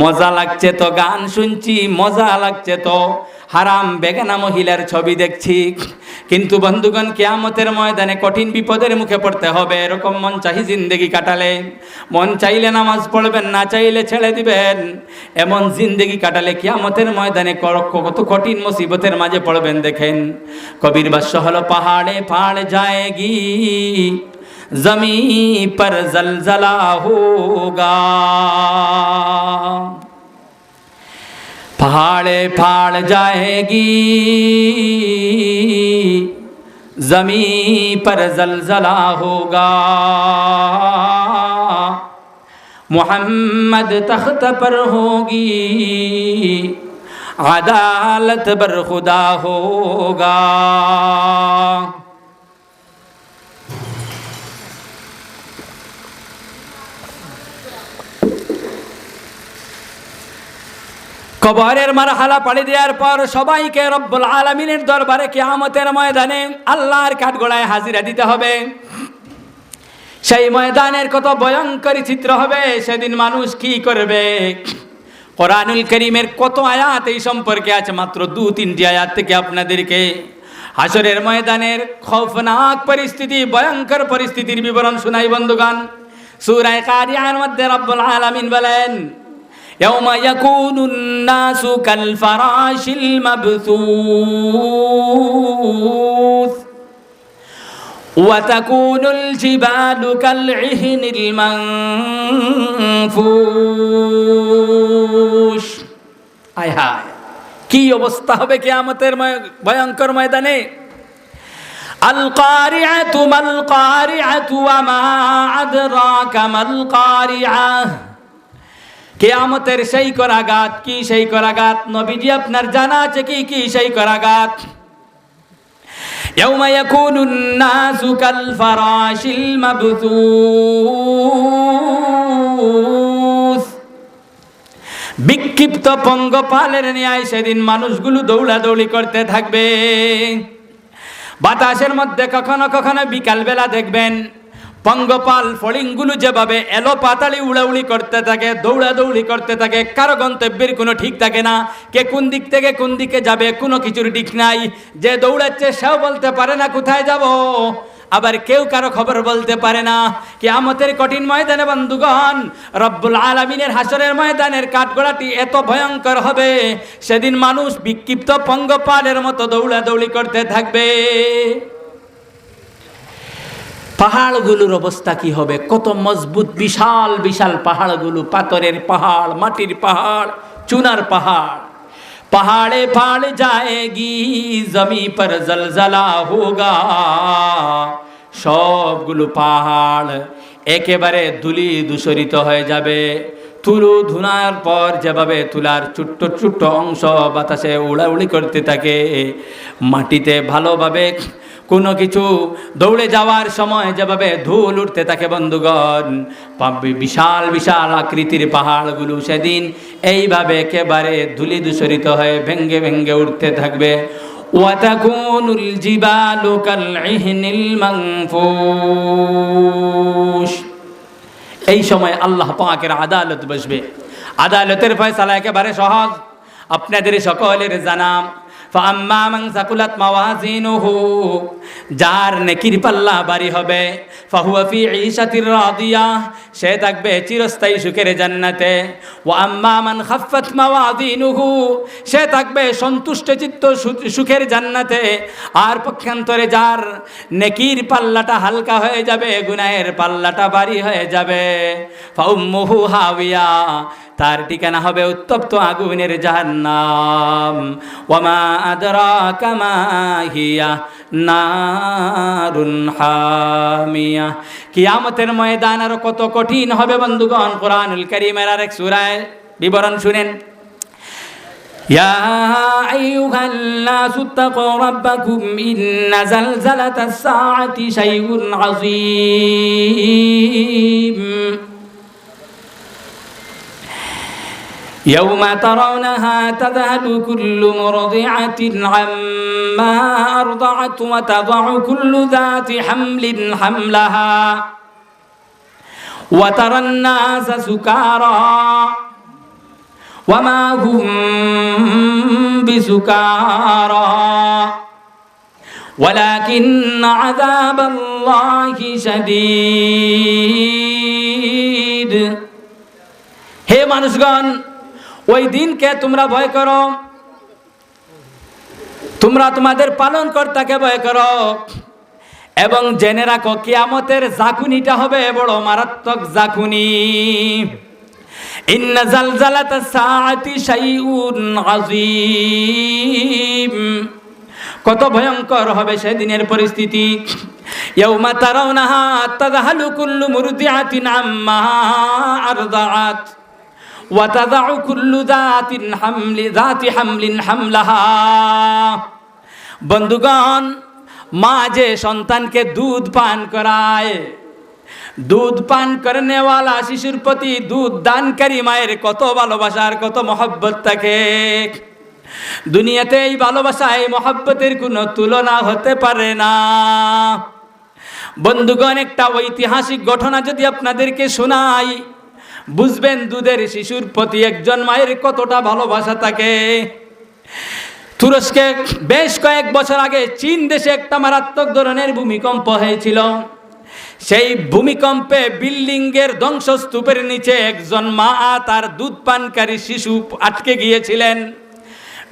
মজা লাগছে তো গান শুনছি, মজা লাগছে তো হারাম বেগানা মহিলার ছবি দেখছি। কিন্তু বন্ধুগণ, কিয়ামতের ময়দানে কঠিন বিপদের মুখে পড়তে হবে। এরকম মন চাহি জিন্দেগি কাটালে, মন চাইলে নামাজ পড়বেন, না চাইলে ছেড়ে দিবেন, এমন জিন্দেগি কাটালে কিয়ামতের ময়দানে কত কঠিন মুসিবতের মাঝে পড়বেন। দেখেন কবির ভাষ্য হলো, পাহাড়ে পাহাড় যায়গি জমি পর জলজলা হোগা, पहाड़े फाड़ जाएगी ज़मीं पर ज़लज़ला होगा, मोहम्मद तख्त पर होगी अदालत बरखुदा होगा। কবরের মারহালা পাড়ি দেওয়ার পর সবাইকে রব্বুল আলামিনের দরবারে কিয়ামতের ময়দানে আল্লাহর কাঠগড়ায় হাজিরা দিতে হবে। সেই ময়দানের কত ভয়ঙ্কর চিত্র হবে, সেদিন মানুষ কি করবে। কোরআনুল কারীমের কত আয়াত এই সম্পর্কে আছে, মাত্র 2-3টি আয়াত থেকে আপনাদেরকে হাসরের ময়দানের খৌফনাক পরিস্থিতি, ভয়ঙ্কর পরিস্থিতির বিবরণ শোনাই বন্ধুগণ। সূরা কারিয়ার মধ্যে রব্বুল আলামিন বলেন, يوم يكون الناس كالفراش المبثوث وتكون الجبال كالعهن المنفوش। আয় হায়, কি অবস্থা হবে কিয়ামতের ভয়ঙ্কর ময়দানে। আল কারিআতু মাল কারিআতু ওয়া মা আদরাকা মাল কারিআহ। কিয়ামতের সেই করাঘাত, কি সেই করাঘাত, নবীজি আপনার জানা আছে কি কি সেই করাঘাত। ইয়াউমা ইয়াকুনুন নাসু কাল ফারাশিল মাবথুস, বিক্ষিপ্ত পঙ্গপালের ন্যায় সেদিন মানুষগুলো দৌড়াদৌড়ি করতে থাকবে। বাতাসের মধ্যে কখনো কখনো বিকালবেলা দেখবেন পঙ্গপাল ফড়িংগুলো যেভাবে এলো পাতালি উড়াউড়ি করতে থাকে, দৌড়াদৌড়ি করতে থাকে, কারো গন্তব্যের কোনো ঠিক থাকে না। কে কোন দিক থেকে কোন দিকে যাবে কোনো কিছুর ঠিক নাই। যে দৌড়াচ্ছে সেও বলতে পারে না কোথায় যাব, আবার কেউ কারো খবর বলতে পারে না। কিয়ামতের কঠিন ময়দানে বন্ধুগণ, রব্বুল আলামিনের হাসরের ময়দানের কাঠগড়াটি এত ভয়ঙ্কর হবে, সেদিন মানুষ বিক্ষিপ্ত পঙ্গপালের মতো দৌড়াদৌড়ি করতে থাকবে। পাহাড়গুলোর অবস্থা কি হবে, কত মজবুত বিশাল বিশাল পাহাড়গুলো, পাথরের পাহাড়, মাটির পাহাড়, চুনার পাহাড়। পাহাড়ে ফাড় যায়গি জমি পর জলজলা হোগা, সবগুলো পাহাড় একেবারে ধুলি ধূসরিত হয়ে যাবে। তুলো ধুনার পর যেভাবে তুলার ছোট্ট ছোট্ট অংশ বাতাসে উড়াউড়ি করতে থাকে, মাটিতে ভালোভাবে কোনো কিছু দৌড়ে যাওয়ার সময় যেভাবে ধুল উঠতে থাকে বন্ধুগণ, বিশাল বিশাল আকৃতির পাহাড়গুলো সেদিন এইভাবে একেবারে ধুলি ধূসরিত হয়ে ভেঙ্গে ভেঙ্গে উঠতে থাকবে। ওয়াতাকুনুল জিবালু কালইহনিল মানফুশ। এই সময় আল্লাহ পাকের আদালত বসবে। আদালতের ফয়সালা একেবারে সহজ, আপনাদের সকলের জানা। ফাআম্মা মান সাকুলাত মাওয়াজিনুহু, যার নেকির পাল্লা ভারী হবে, ফাহুয়া ফি ঈশাতির রাদিয়া, সে থাকবে চিরস্থায়ী সুখের জান্নাতে। ওয়া আম্মা মান খাফফাত মাওয়াজিনুহু, সে থাকবে সন্তুষ্ট চিত্ত সুখের জান্নাতে। আর পক্ষান্তরে যার নেকির পাল্লাটা হালকা হয়ে যাবে, গুনাহের পাল্লাটা ভারী হয়ে যাবে, ফাউম্মুহু হাওিয়া, তার ঠিকানা হবে উত্তপ্ত আগুনের জাহান্নাম। ওয়ামা আদরাকা মা হিয়া নারুন হামিয়া। কিয়ামতের ময়দান আরো কত কঠিন হবে বন্ধুগণ। কোরআনুল কারীমের আরেক সূরায় বিবরণ শুনেন। ইয়া আইয়ুহান নাসু তাকু রাব্বাকুম ইন্না জালজালাতাস সাআতি শাইউন আযীম। يوم ترونها تذهل كل مرضعة عما أرضعت وتضع كل ذات حمل حملها وترى الناس سكارى وما هم بسكارى ولكن عذاب الله شديد। হে মানুষগণ, ওই দিনকে তোমরা ভয় করো, তোমরা তোমাদের পালনকর্তাকে ভয় করো এবং জেনে রাখো কিয়ামতের জাকুনিটা হবে বড় মারাত্মক জাকুনি। ইন্না জালজালাতাস সাআতি শাইউন আযীম, কত ভয়ঙ্কর হবে সেদিনের পরিস্থিতি। ইয়াউমা তারাউনাহা তাযহালু কুল্লু মুরদিআতিন আম্মা আরদাআত وتضع كل ذات حمل حملها। বন্ধুগণ, মা যে সন্তানকে দুধ পান করায়, দুধ পান করনেওয়ালা শিশুর প্রতি দুধ দানকারী মায়ের কত ভালোবাসার কত মহব্বত থাকে। দুনিয়াতে এই ভালোবাসা এই মহব্বতের কোনো তুলনা হতে পারে না। বন্ধুগণ, একটা ঐতিহাসিক ঘটনা যদি আপনাদেরকে শোনাই, বুঝবেন দুধের শিশুর প্রতি একজন মায়ের কতটা ভালোবাসা থাকে। তুরস্কে বেশ কয়েক বছর আগে চীন দেশে একটা মারাত্মক ধরনের ভূমিকম্প হয়েছিল। সেই ভূমিকম্পে বিল্ডিংয়ের ধ্বংসস্তূপের নিচে একজন মা তার দুধ পানকারী শিশু আটকে গিয়েছিলেন।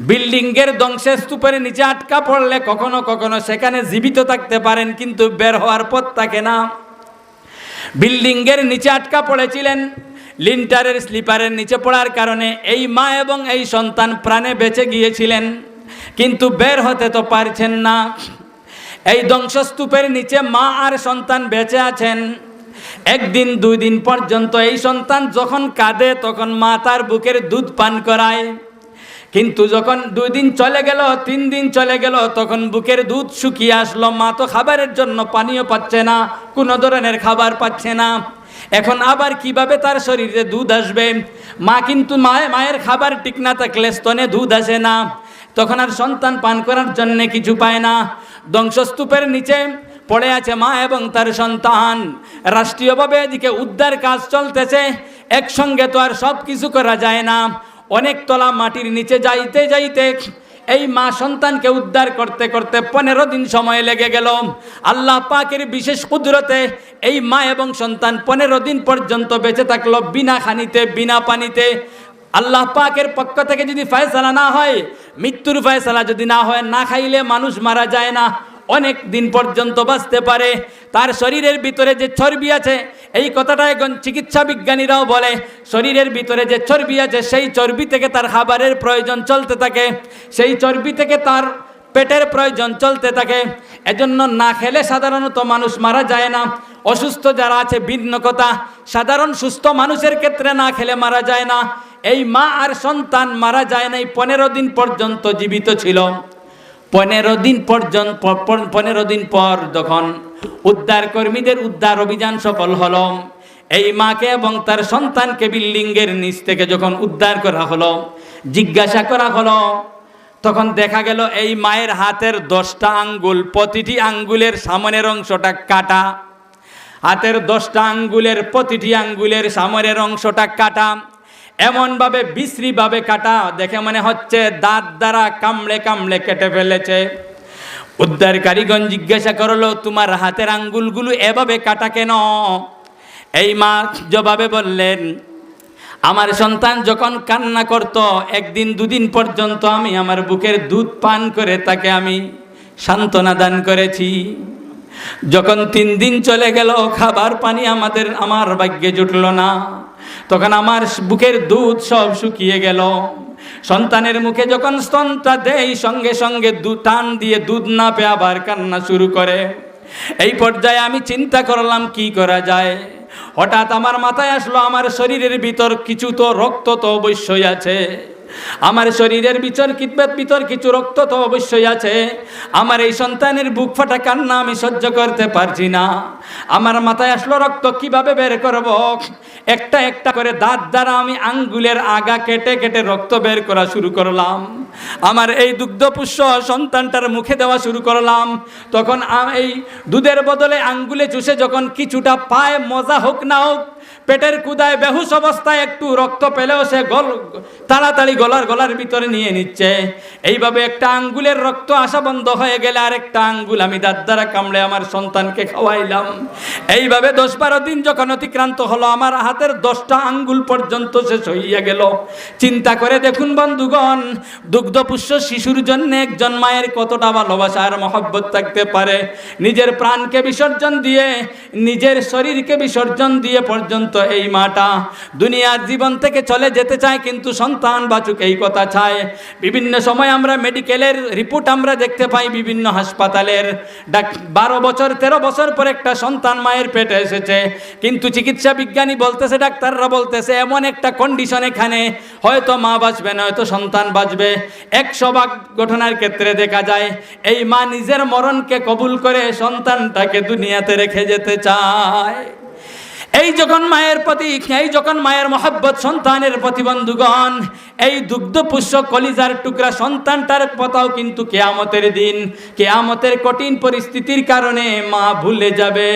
বিল্ডিংয়ের ধ্বংসস্তূপের নিচে আটকা পড়লে কখনো কখনো সেখানে জীবিত থাকতে পারেন, কিন্তু বের হওয়ার পথ থাকে না। বিল্ডিংয়ের নিচে আটকা পড়েছিলেন। লিন্টারের স্লিপারের নিচে পড়ার কারণে এই মা এবং এই সন্তান প্রাণে বেঁচে গিয়েছিলেন, কিন্তু বের হতে তো পারছেন না। এই ধ্বংসস্তূপের নিচে মা আর সন্তান বেঁচে আছেন। একদিন দুই দিন পর্যন্ত এই সন্তান যখন কাঁদে তখন মা তার বুকের দুধ পান করায়, কিন্তু যখন 2 দিন চলে গেল, 3 দিন চলে গেল, তখন বুকের দুধ শুকিয়ে আসলো। মা তো খাবারের জন্য পানিও পাচ্ছে না, কোনো ধরনের খাবার পাচ্ছে না। এখন আবার কিভাবে তার শরীরে দুধ আসবে? মা কিন্তু মায়ের খাবার ঠিক না থাকলে স্তনে দুধ আসে না, তখন আর সন্তান পান করার জন্য কিছু পায় না। ধ্বংসস্তূপের নিচে পড়ে আছে মা এবং তার সন্তান। রাষ্ট্রীয়ভাবে এদিকে উদ্ধার কাজ চলতেছে, একসঙ্গে তো আর সব কিছু করা যায় না। অনেক তলা মাটির নিচে যাইতে যাইতে এই মা সন্তানকে উদ্ধার করতে করতে 15 দিন সময় লেগে গেল। আল্লাহ পাকের বিশেষ কুদরতে এই মা এবং সন্তান 15 দিন পর্যন্ত বেঁচে থাকলো, বিনা খানিতে বিনা পানিতে। আল্লাহ পাকের পক্ষ থেকে যদি ফয়সালা না হয়, মৃত্যুর ফয়সালা যদি না হয়, না খাইলে মানুষ মারা যায় না, অনেক দিন পর্যন্ত বাঁচতে পারে। তার শরীরের ভিতরে যে চর্বি আছে, এই কথাটা এখন চিকিৎসা বিজ্ঞানীরাও বলে, শরীরের ভিতরে যে চর্বি আছে সেই চর্বি থেকে তার খাবারের প্রয়োজন চলতে থাকে, সেই চর্বি থেকে তার পেটের প্রয়োজন চলতে থাকে। এজন্য না খেলে সাধারণত মানুষ মারা যায় না। অসুস্থ যারা আছে ভিন্ন কথা, সাধারণ সুস্থ মানুষের ক্ষেত্রে না খেলে মারা যায় না। এই মা আর সন্তান মারা যায় নাই, 15 দিন পর্যন্ত জীবিত ছিল। 15 দিন পর্যন্ত 15 দিন পর যখন উদ্ধার কর্মীদের উদ্ধার অভিযান সফল হলো, এই মাকে এবং তার সন্তানকে বিল্ডিংয়ের নিচ থেকে যখন উদ্ধার করা হলো, জিজ্ঞাসা করা হলো, তখন দেখা গেল এই মায়ের হাতের 10টা আঙ্গুল, প্রতিটি আঙ্গুলের সামনের অংশটা কাটা। হাতের 10টা আঙ্গুলের প্রতিটি আঙ্গুলের সামনের অংশটা কাটা। এমনভাবে বিশ্রীভাবে কাটা, দেখে মনে হচ্ছে দাঁত দ্বারা কামড়ে কামড়ে কেটে ফেলেছে। উদ্ধারকারীগণ জিজ্ঞাসা করলো, তোমার হাতের আঙ্গুলগুলো এভাবে কাটা কেন? এই মা জবাবে বললেন, আমার সন্তান যখন কান্না করত, একদিন দুদিন পর্যন্ত আমি আমার বুকের দুধ পান করে তাকে আমি সান্ত্বনা দান করেছি। যখন 3 দিন চলে গেল, খাবার পানি আমার ভাগ্যে জুটল না, তখন আমার বুকের দুধ সব শুকিয়ে গেল। সন্তানের মুখে যখন স্তনটা দেই, সঙ্গে সঙ্গে টান দিয়ে দুধ না পেয়ে আবার কান্না শুরু করে। এই পর্যায়ে আমি চিন্তা করলাম কি করা যায়। হঠাৎ আমার মাথায় আসলো, আমার শরীরের ভিতর কিছু তো রক্ত তো অবশ্যই আছে, আমার শরীরের ভিতর কিছু রক্ত তো অবশ্যই আছে। আমার এই সন্তানের বুক ফাটা কান্না আমি সহ্য করতে পারছি না। আমার মাথায় আসলো, রক্ত কিভাবে বের করব। একটা একটা করে দাঁত দ্বারা আমি আঙ্গুলের আগা কেটে কেটে রক্ত বের করা শুরু করলাম। আমার এই দুগ্ধপুষ্য সন্তানটার মুখে দেওয়া শুরু করলাম। তখন এই দুধের বদলে আঙ্গুলে চুষে যখন কিছুটা পায়, মজা হোক না হোক, পেটের কুদায় বেহুশ অবস্থায় একটু রক্ত পেলেও সে তাড়াতাড়ি গলার ভিতরে নিয়ে নিচ্ছে। এইভাবে একটা আঙ্গুলের রক্ত আসা বন্ধ হয়ে গেলে আরেকটা আঙ্গুল আমি দাঁত দ্বারা কামড়ে আমার সন্তানকে খাওয়াইলাম। এইভাবে 10-12 দিন যখন অতিক্রান্ত হলো, আমার হাতের 10টা আঙ্গুল পর্যন্ত শেষ হইয়া গেল। চিন্তা করে দেখুন বন্ধুগণ, দুগ্ধপুষ্য শিশুর জন্য একজন মায়ের কতটা ভালোবাসা আর মহব্বত থাকতে পারে। নিজের প্রাণকে বিসর্জন দিয়ে, নিজের শরীরকে বিসর্জন দিয়ে পর্যন্ত এই মাটা দুনিয়ার জীবন থেকে চলে যেতে চায়, কিন্তু সন্তান বাঁচুক এই কথা চায়। বিভিন্ন সময় আমরা মেডিকেলের রিপোর্ট আমরা দেখতে পাই, বিভিন্ন হাসপাতালের 12 বছর 13 বছর পর একটা সন্তান মায়ের পেটে এসেছে, কিন্তু চিকিৎসা বিজ্ঞানী বলতেছে, ডাক্তাররা বলতেছে এমন একটা কন্ডিশন এখানে হয়তো মা বাঁচবে না, হয়তো সন্তান বাঁচবে। 100 ভাগ ঘটনার ক্ষেত্রে দেখা যায় এই মা নিজের মরণকে কবুল করে সন্তানটাকে দুনিয়াতে রেখে যেতে চায়। এই যখন মায়ের প্রতি, এই যখন মায়ের মহব্বত সন্তানের প্রতি বন্ধুগণ, এই দুগ্ধপুষ্য কলিজার টুকরা সন্তানটার কথাও কিন্তু কিয়ামতের দিন, কিয়ামতের কঠিন পরিস্থিতির কারণে মা ভুলে যাবে।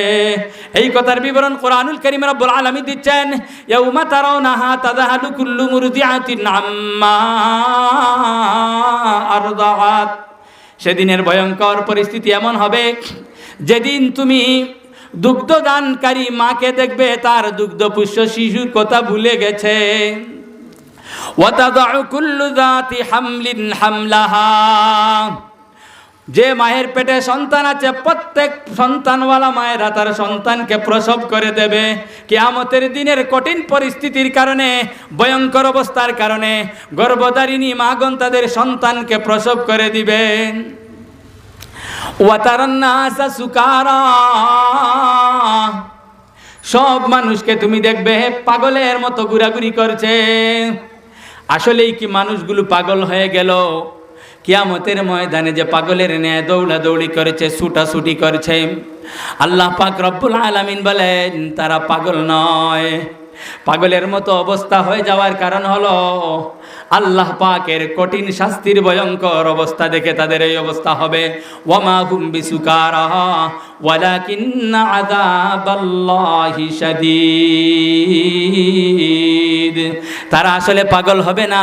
এই কথার বিবরণ কোরআনুল কারীম রব্বুল আলামিন দিচ্ছেন, ইয়াউমা তারাউনাহা তাযহালু কুল্লু মুরদিআতিন আম্মা আরদাআত। সেদিনের ভয়ঙ্কর পরিস্থিতি এমন হবে, যেদিন তুমি দুগ্ধদানকারী মাকে দেখবে তার দুগ্ধপুষ্য শিশুর কথা ভুলে গেছে। ওয়াতাদাউ কুল্লু যাতি হামলিন হামলাহা। যে মায়ের পেটে সন্তান আছে, প্রত্যেক সন্তানওয়ালা মায়েরা তার সন্তানকে প্রসব করে দেবে। কিয়ামতের দিনের কঠিন পরিস্থিতির কারণে, ভয়ঙ্কর অবস্থার কারণে গর্ভধারিণী মাগণ তাদের সন্তানকে প্রসব করে দিবেন। ওয়াতারান্নাসা সুকারা। সব মানুষকে তুমি দেখবে পাগলের মতো ঘোরাঘুরি করছে। আসলেই কি মানুষগুলো পাগল হয়ে গেল? কিয়ামতের ময়দানে যে পাগলের ন্যায় দৌড়াদৌড়ি করেছে, ছুটাছুটি করছে, আল্লাহ পাক রব্বুল আলামিন বলেন তারা পাগল নয়। পাগলের মতো অবস্থা হয়ে যাওয়ার কারণ হলো আল্লাহ পাকের কঠিন শাস্তির ভয়ঙ্কর অবস্থা দেখে তাদের এই অবস্থা হবে। ওয়ামা হুম বিসুকারা ওয়ালাকিন্না আযাবাল্লাহি শাদীদ। তারা আসলে পাগল হবে না,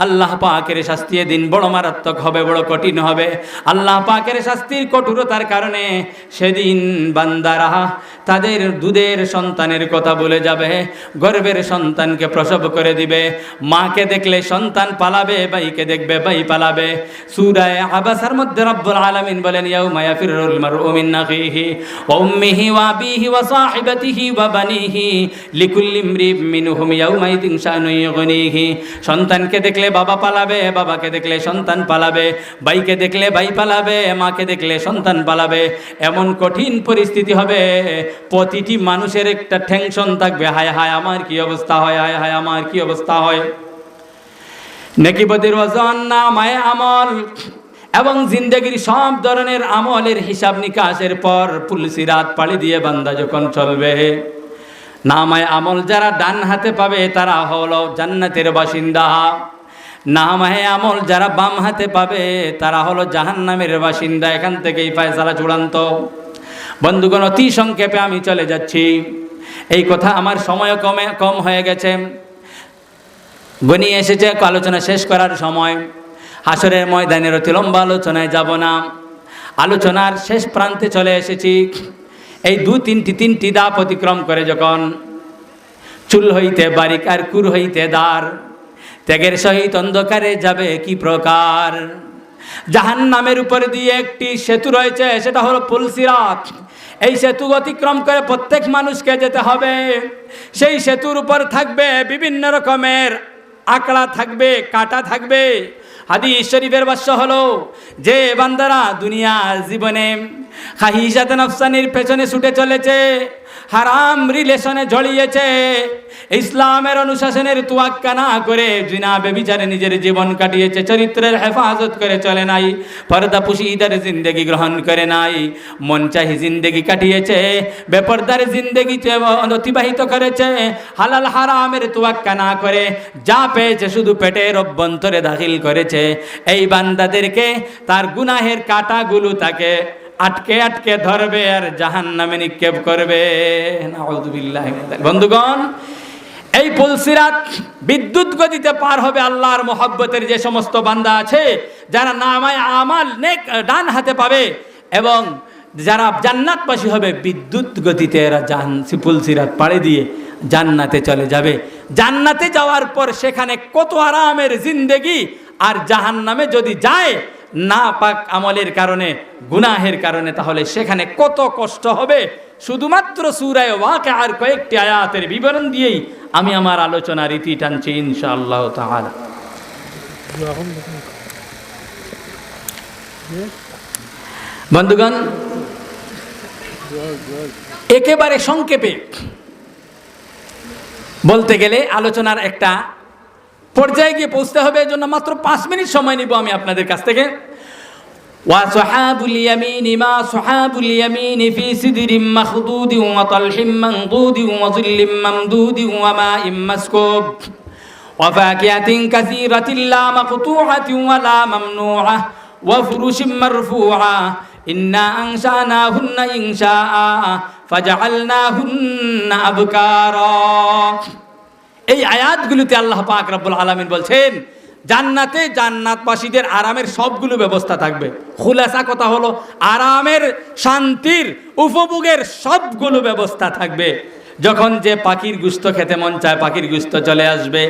আল্লাহ পাকের শাস্তি দিন বড় মারাত্মক হবে, বড় কঠিন হবে। আল্লাহ পাকের শাস্তির কঠোরতার কারণে সেদিন বান্দারা তাদের দুধের সন্তানের কথা বলে যাবে, গর্ভের সন্তানকে প্রসব করে দিবে। মাকে দেখলে সন্তান পালাবে, ভাইকে দেখবে ভাই পালাবে। সূরা আবাসার মধ্যে রব্বুল আলামিন বলেন, ইয়াউমা ইয়াফিরুল মারউ মিন আখিহি ওয়া উম্মিহি ওয়া আবিহি ওয়া সাহিবাতিহি ওয়া বানিহি লিকুল্লি ইমরিম মিনহুম ইয়াউমাইদিন শানুন ইউগনিহি। সন্তানকে দেখলে বাবা পালাবে, বাবাকে দেখলে সন্তান পালাবে, ভাইকে দেখলে ভাই পালাবে, মাকে দেখলে সন্তান পালাবে। এমন কঠিন পরিস্থিতি হবে, প্রতিটি মানুষের একটা টেনশন থাকবে, হায় হায় আমার কি অবস্থা হয়, হায় হায় আমার কি অবস্থা হয়। নেকিবতের ওজন, নামায়ে আমল এবং জিন্দেগির সব ধরনের আমলের হিসাব নিকাশের পর পুলসিরাত পাড়ি দিয়ে বান্দা যখন চলবে, নামায়ে আমল যারা ডান হাতে পাবে তারা হলো জান্নাতের বাসিন্দা, নামায়ে আমল যারা বাম হাতে পাবে তারা হলো জাহান্নামের বাসিন্দা। এখান থেকেই ফয়সালা চূড়ান্ত। বন্ধুগণ, অতি সংক্ষেপে আমি চলে যাচ্ছি, এই কথা আমার সময় কম হয়ে গেছে। ঘনিয়ে এসেছে, আলোচনা শেষ করার সময়। হাসরের ময়দানের অতি লম্বা আলোচনায় যাব না, আলোচনার শেষ প্রান্তে চলে এসেছি। এই তিনটি ধাপ অতিক্রম করে যখন চুল হইতে বারিক আর কুর হইতে দ্বার, ত্যাগের সহিত অন্ধকারে যাবে কি প্রকার। জাহান্নামের উপর দিয়ে একটি সেতু রয়েছে, সেটা হলো পুলসিরাত। এই সেতু অতিক্রম করে প্রত্যেক মানুষকে যেতে হবে। সেই সেতুর উপর থাকবে বিভিন্ন রকমের আকড়া থাকবে, কাঁটা থাকবে। হাদিস শরীফের ভাষ্য হলো, যে বান্দারা দুনিয়ার জীবনে খাহিশাতে নফসানির পেছনে ছুটে চলেছে, হারাম রিলেশনে জড়িয়েছে, ইসলামের অনুশাসনের তোয়াক্কা না করে জিনা বেবিচারে নিজের জীবন কাটিয়েছে, চরিত্রের হেফাজত করে চলে নাই, পর্দা পুশিদার জিন্দেগি গ্রহণ করে নাই, মন চাহি জিন্দেগি কাটিয়েছে, বেপরদার জিন্দেগিতে অতিবাহিত করেছে, হালাল হারামের তোয়াক্কা না করে যা পেয়েছে শুধু পেটের অভ্যন্তরে দাখিল করেছে, এই বান্দাদেরকে তার গুনাহের কাঁটাগুলো তাকে আটকে আটকে ধরবে আর জাহান্নামে নিক্ষেপ করবে। নাউযুবিল্লাহ। বন্ধুগণ, এই পুলসিরাত বিদ্যুৎ গতিতে পার হবে আল্লাহর মহব্বতের যে সমস্ত বান্দা আছে, যারা নামায়ে আমাল নেক ডান হাতে পাবে এবং যারা জান্নাতবাসী হবে, বিদ্যুৎ গতিতে এরা পুলসিরাত পাড়ি দিয়ে জান্নাতে চলে যাবে। জান্নাতে যাওয়ার পর সেখানে কত আরামের জিন্দেগি, আর জাহান্নামে যদি যায় না পাক আমলের কারণে, গুনাহের কারণে, তাহলে সেখানে কত কষ্ট হবে। শুধুমাত্র সূরা ওয়াকিয়ার কয়েকটি আয়াতের বিবরণ দিয়েই আমি আমার আলোচনার রীতি টানছি ইনশাআল্লাহ তাআলা। বন্ধুগণ, একেবারে সংক্ষেপে বলতে গেলে আলোচনার একটা পর্যায়ে গিয়ে পৌঁছতে হবে, এজন্য মাত্র 5 মিনিট সময় নিব আমি আপনাদের কাছ থেকে। وأصحاب اليمين ما أصحاب اليمين في سدر مخضود وطلح منضود وظل ممدود وماء مسكوب وفاكهة كثيرة لا مقطوعة ولا ممنوعة وفرش مرفوعة إنا أنشأناهن إنشاء فجعلناهن أبكارا। এই আয়াতগুলোতে আল্লাহ পাক রব্বুল আলামিন বলছেন, জান্নাতে জান্নাতবাসীদের আরামের সবগুলো ব্যবস্থা থাকবে। খুলাসা কথা হলো, আরামের, শান্তির, উপভোগের সবগুলো ব্যবস্থা থাকবে। যখন যে পাখির গুস্ত খেতে মন চায় পাখির গুস্ত চলে আসবে,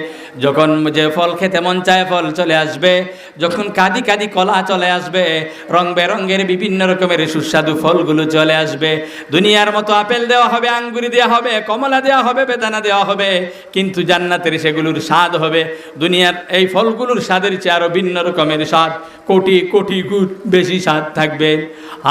যখন যে ফল খেতে মন চায় ফল চলে আসবে, যখন কাদি কাদি কলা চলে আসবে, রং বেরঙের বিভিন্ন রকমের সুস্বাদু ফলগুলো চলে আসবে। দুনিয়ার মতো আপেল দেওয়া হবে, আঙ্গুর দেওয়া হবে, কমলা দেওয়া হবে, বেদানা দেওয়া হবে, কিন্তু জান্নাতের সেগুলোর স্বাদ হবে দুনিয়ার এই ফলগুলোর স্বাদের চেয়ে আরও ভিন্ন রকমের স্বাদ, কোটি কোটি গুণ বেশি স্বাদ থাকবে।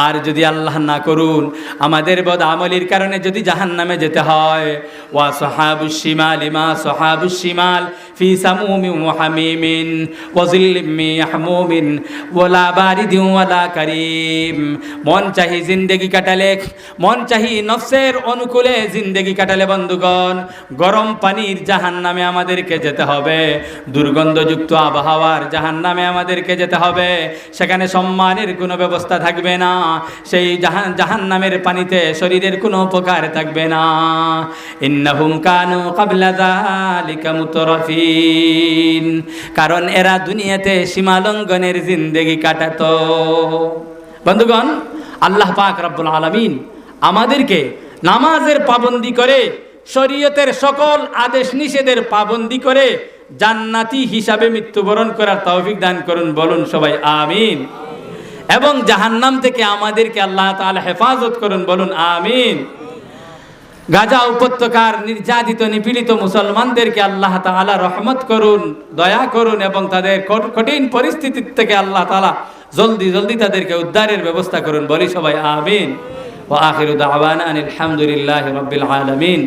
আর যদি আল্লাহ না করুন আমাদের বদ আমলির কারণে যদি জাহান্নামে যেতে হয়, ওয়া সাহাবুশ শিমালি মা সাহাবুশ শিমাল ফি সামুমিন ওয়া হামিমিন ওয়া যিল্লিম মিন ইয়াহমুমিন ওয়ালা বারিদিন ওয়ালা কারীম। মন চাহি জিন্দেগি কাটালে, মন চাহি নফসের অনুকূলে জিন্দেগি কাটালে বন্ধুগণ, গরম পানির জাহান্নামে আমাদেরকে যেতে হবে, দুর্গন্ধযুক্ত আবহাওয়ার জাহান্নামে আমাদেরকে যেতে হবে। সেখানে সম্মানের কোনো ব্যবস্থা থাকবে না, সেই জাহান্নামের পানিতে শরীরের কোনো উপকার থাকবে না। ইন্নাহুম কানু ক্বাবলা যালিকা মুতরাফিন, কারণ এরা দুনিয়াতে সীমালঙ্ঘনের জিন্দেগি কাটাতো। বন্ধুগণ, আল্লাহ পাক রব্বুল আলামিন আমাদেরকে নামাজের পাবন্দি করে, শরীয়তের সকল আদেশ নিষেধের পাবন্দি করে জান্নাতি হিসাবে মৃত্যুবরণ করার তৌফিক দান করুন, বলুন সবাই আমিন। এবং জাহান্নাম থেকে আমাদেরকে আল্লাহ তাআলা হেফাজত করুন, বলুন আমিন। গাজা উপত্যকার নির্যাতিত নিপীড়িত মুসলমানদেরকে আল্লাহ তাআলা রহমত করুন, দয়া করুন এবং তাদের কঠিন পরিস্থিতি থেকে আল্লাহ তাআলা জলদি জলদি তাদেরকে উদ্ধারের ব্যবস্থা করুন, বলি সবাই আমিন। ওয়া আখিরু দাওয়ানা আনিল হামদুলিল্লাহি রাব্বিল আলামিন।